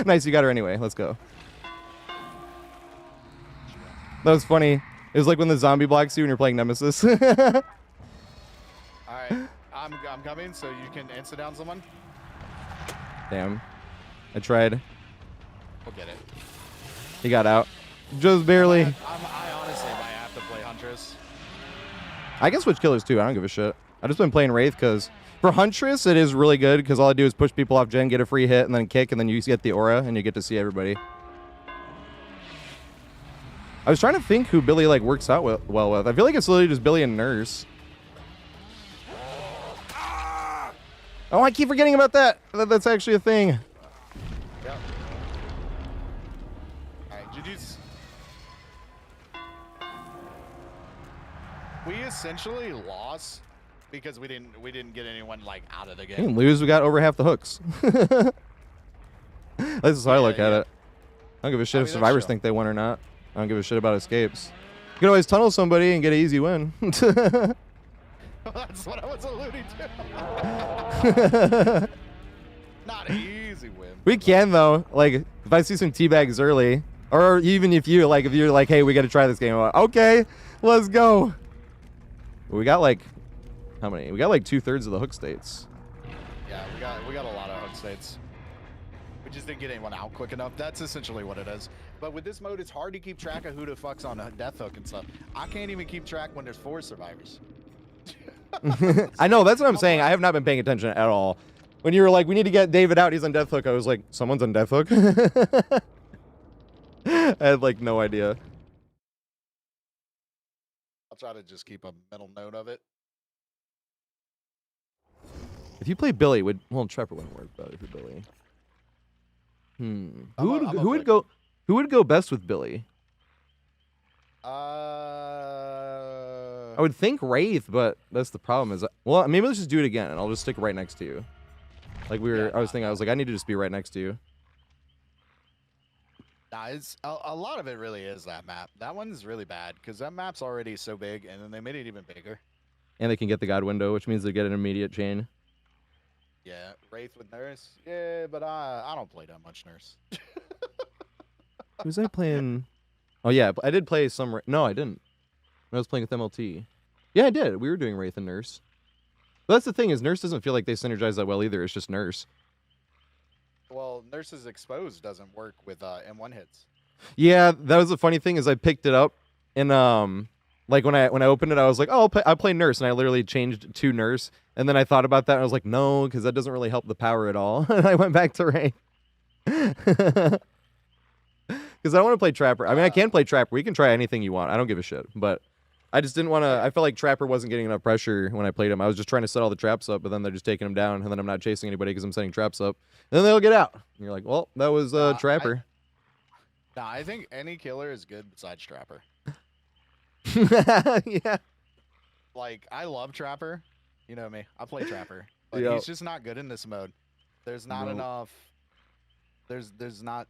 A: Nice, you got her anyway. Let's go. That was funny. It was like when the zombie blocks you and you're playing Nemesis.
E: All right, I'm coming, so you can insta down someone.
A: Damn. I tried.
E: We'll get it.
A: He got out. Just barely.
E: I honestly might have to play Huntress.
A: I can switch killers too. I don't give a shit. I've just been playing Wraith because for Huntress, it is really good because all I do is push people off gen, get a free hit, and then kick, and then you get the aura, and you get to see everybody. I was trying to think who Billy like works out well with. I feel like it's literally just Billy and Nurse. Oh, I keep forgetting about that. That's actually a thing.
F: Yep. Alright, GG's. We essentially lost because we didn't get anyone like out of the
A: We
F: game.
A: didn't lose. We got over half the hooks. That's how I look at it. I don't give a shit if
F: that's
A: survivors
F: chill.
A: think they won or not. I don't give a shit about escapes. You can always tunnel somebody and get an easy win.
F: That's what I was alluding to. Not an easy win.
A: We can though. Like if I see some teabags early, or even if you're like, hey, we got to try this game. I'm like, okay, let's go. We got like, how many? We got like 2/3 of the hook states.
F: Yeah, we got a lot of hook states. We just didn't get anyone out quick enough. That's essentially what it is. But with this mode, it's hard to keep track of who the fuck's on a death hook and stuff. I can't even keep track when there's 4 survivors.
A: I know, that's what I'm saying. I have not been paying attention at all. When you were like, we need to get David out, he's on death hook, I was like, someone's on death hook? I had like no idea.
F: I'll try to just keep a mental note of it.
A: If you play Billy, well, Trevor wouldn't work better for Billy. Who would go best with Billy? I would think Wraith, but that's the problem is, well, maybe let's just do it again and I'll just stick right next to you. Like I was like, I need to just be right next to you.
F: Nah, it's a lot of it really is that map. That one's really bad because that map's already so big and then they made it even bigger.
A: And they can get the God window, which means they get an immediate chain.
F: Yeah, Wraith with Nurse. Yeah, but I don't play that much Nurse.
A: Who was I playing? Oh yeah, I did play some. No, I didn't. I was playing with MLT. Yeah, I did. We were doing Wraith and Nurse. But that's the thing is, Nurse doesn't feel like they synergize that well either. It's just Nurse.
F: Well, Nurse's Exposed doesn't work with M1 hits.
A: Yeah, that was the funny thing is I picked it up and like when I opened it, I was like, oh, I'll play Nurse, and I literally changed to Nurse, and then I thought about that and I was like, no, because that doesn't really help the power at all, and I went back to Wraith. Because I want to play Trapper. I mean, I can play Trapper. We can try anything you want. I don't give a shit. But I just didn't want to. I felt like Trapper wasn't getting enough pressure when I played him. I was just trying to set all the traps up, but then they're just taking them down, and then I'm not chasing anybody because I'm setting traps up. And then they'll get out. And you're like, well, that was Trapper.
F: Nah, I think any killer is good besides Trapper.
A: Yeah.
F: Like, I love Trapper. You know me. I play Trapper. But
A: Yep.
F: he's just not good in this mode. There's not
A: Nope.
F: enough. There's not.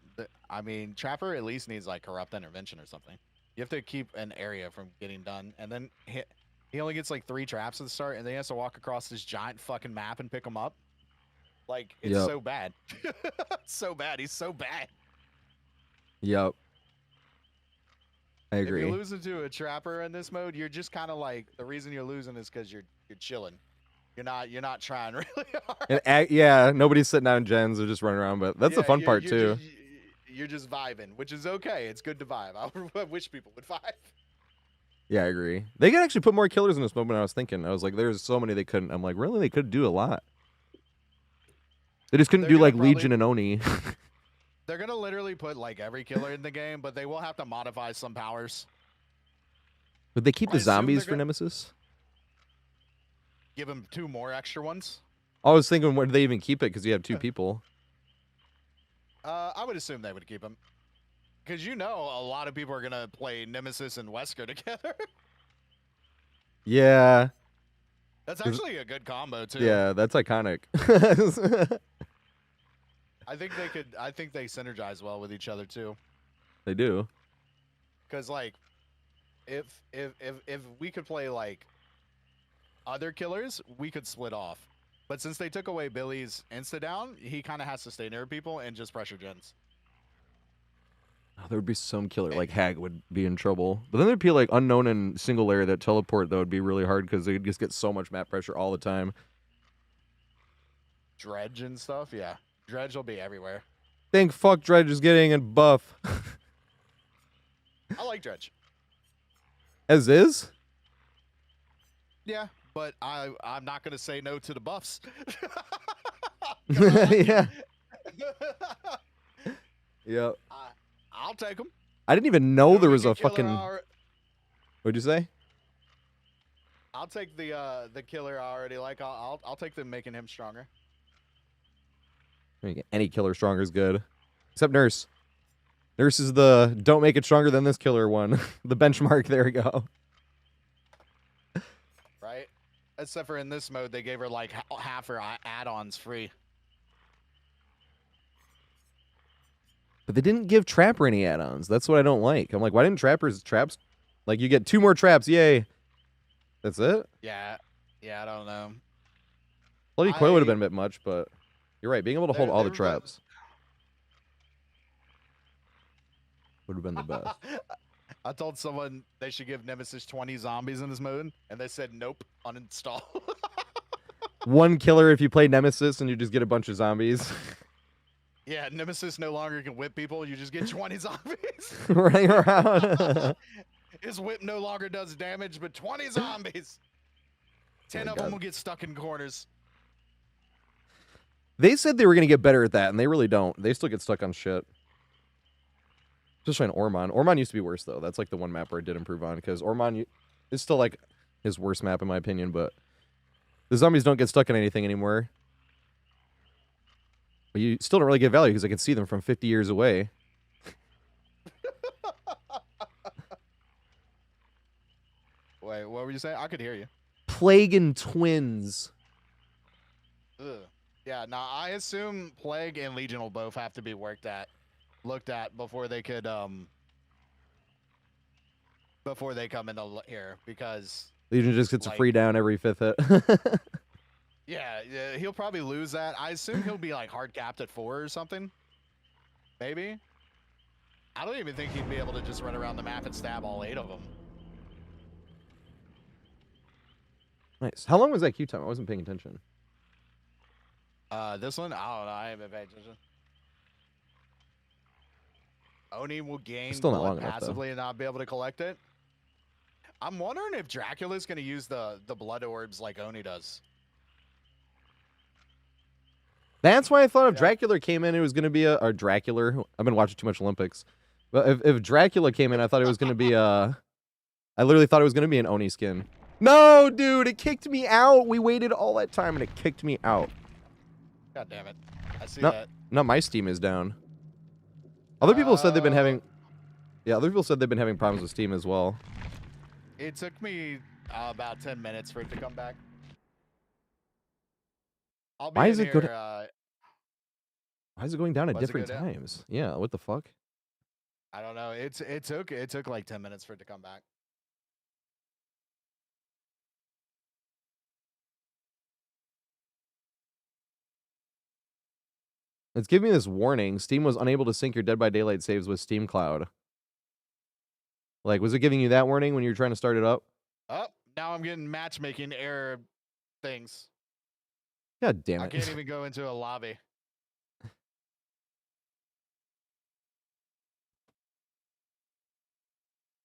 F: I mean, Trapper at least needs like corrupt intervention or something. You have to keep an area from getting done, and then he only gets like 3 traps at the start, and then he has to walk across this giant fucking map and pick them up. Like, it's
A: Yep.
F: so bad. So bad. He's so bad.
A: Yep. I
F: If
A: agree.
F: you're losing to a Trapper in this mode, you're just kind of like, the reason you're losing is because you're chilling. You're not trying really hard.
A: And yeah, nobody's sitting down in gens or just running around, but that's the
F: Yeah,
A: fun
F: you're-
A: part
F: you're
A: too.
F: You're just vibing, which is okay. It's good to vibe. I wish people would vibe.
A: Yeah, I agree. They could actually put more killers in this moment. I was thinking, I was like, there's so many they couldn't. I'm like, really? They could do a lot. They just couldn't
F: They're
A: do
F: gonna
A: like
F: probably-
A: Legion and Oni.
F: They're gonna literally put like every killer in the game, but they will have to modify some powers.
A: Would they keep
F: I
A: the
F: assume
A: zombies
F: they're
A: for
F: gonna-
A: Nemesis?
F: Give them 2 more extra ones.
A: I was thinking, where do they even keep it? Because you have 2 people.
F: I would assume they would keep them, because you know a lot of people are gonna play Nemesis and Wesker together.
A: Yeah.
F: That's actually a good combo too.
A: Yeah, that's iconic.
F: I think they could. I think they synergize well with each other too.
A: They do.
F: Because like, if we could play like other killers, we could split off. But since they took away Billy's insta down, he kind of has to stay near people and just pressure gens.
A: Oh, there would be some killer, like Hag would be in trouble. But then there'd be like unknown and single layer that teleport that would be really hard because they'd just get so much map pressure all the time.
F: Dredge and stuff, yeah. Dredge will be everywhere.
A: Thank fuck Dredge is getting a buff.
F: I like Dredge.
A: As is?
F: Yeah, but I'm not gonna say no to the buffs.
A: Yeah. Yep.
F: I'll take them.
A: I didn't even know there was a
F: Killer
A: fucking. What'd you say?
F: I'll take the killer I already like. I'll take them making him stronger.
A: Any killer stronger is good, except Nurse. Nurse is the don't make it stronger than this killer one. The benchmark. There we go.
F: Right. Except for in this mode, they gave her like half her add-ons free.
A: But they didn't give Trapper any add-ons. That's what I don't like. I'm like, why didn't Trapper's traps? Like, you get 2 more traps, yay. That's it?
F: Yeah. Yeah, I don't know.
A: Bloody Coil would have been a bit much, but you're right. Being able to hold all the traps would have been the best.
F: I told someone they should give Nemesis 20 zombies in this mode, and they said nope, uninstall.
A: 1 killer if you play Nemesis and you just get a bunch of zombies.
F: Yeah, Nemesis no longer can whip people. You just get 20 zombies.
A: Running around.
F: His whip no longer does damage, but 20 zombies. 10 of them will get stuck in corners.
A: They said they were going to get better at that, and they really don't. They still get stuck on shit. Just trying Ormond. Ormond used to be worse, though. That's like the one map where it did improve on, because Ormond is still like his worst map, in my opinion, but the zombies don't get stuck on anything anymore. But you still don't really get value, because I can see them from 50 years away.
F: Wait, what were you saying? I could hear you.
A: Plague and Twins.
F: Ugh. Yeah, now I assume Plague and Legion will both have to be looked at before they could before they come into here, because
A: Legion just gets a free down every 5th hit.
F: yeah, he'll probably lose that. I assume he'll be like hard capped at 4 or something. Maybe. I don't even think he'd be able to just run around the map and stab all 8 of them.
A: Nice. How long was that queue time? I wasn't paying attention.
F: This one? I don't know. I haven't paid attention. Oni will gain
A: Still not
F: blood
A: long enough,
F: passively and not be able to collect it. I'm wondering if Dracula's going to use the blood orbs like Oni does.
A: That's why I thought if Dracula came in, it was going to be or Dracula. I've been watching too much Olympics. But if Dracula came in, I thought it was going to be I literally thought it was going to be an Oni skin. No, dude, it kicked me out. We waited all that time and it kicked me out.
F: God damn it. I see that.
A: No, my Steam is down. Other people said they've been having... Yeah, other people said they've been having problems with Steam as well.
F: It took me about 10 minutes for it to come back. I'll be
A: Why is
F: in
A: it
F: here,
A: good? Why is it going down at different times? Yeah, what the fuck?
F: I don't know. It took like 10 minutes for it to come back.
A: It's giving me this warning. Steam was unable to sync your Dead by Daylight saves with Steam Cloud. Like, was it giving you that warning when you were trying to start it up?
F: Oh, now I'm getting matchmaking error things.
A: God damn it.
F: I can't even go into a lobby.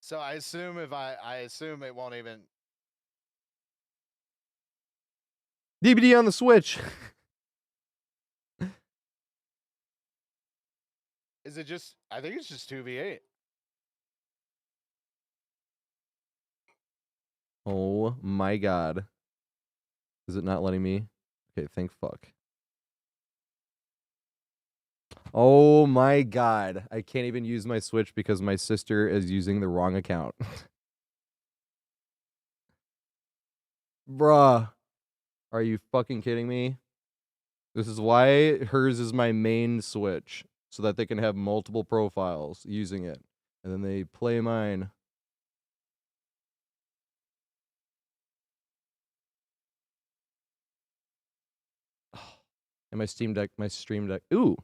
F: So I assume I assume it won't even...
A: DBD on the Switch.
F: Is it just... I think it's just 2v8.
A: Oh my god. Is it not letting me? Okay, thank fuck. Oh my god. I can't even use my Switch because my sister is using the wrong account. Bruh. Are you fucking kidding me? This is why hers is my main Switch. So that they can have multiple profiles using it. And then they play mine. And my Steam Deck, my Stream Deck. Ooh.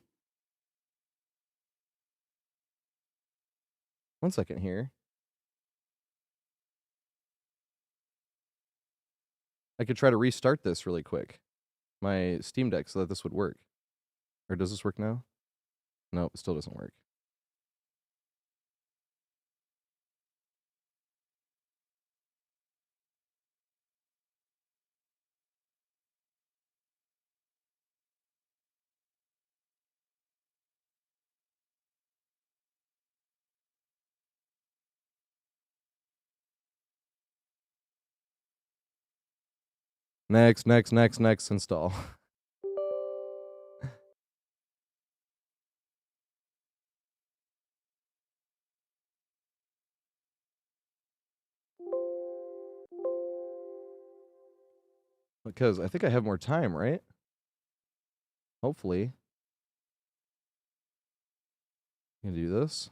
A: One second here. I could try to restart this really quick. My Steam Deck so that this would work. Or does this work now? No, it still doesn't work. Next, install. Because I think I have more time, right? Hopefully. I'm gonna do this.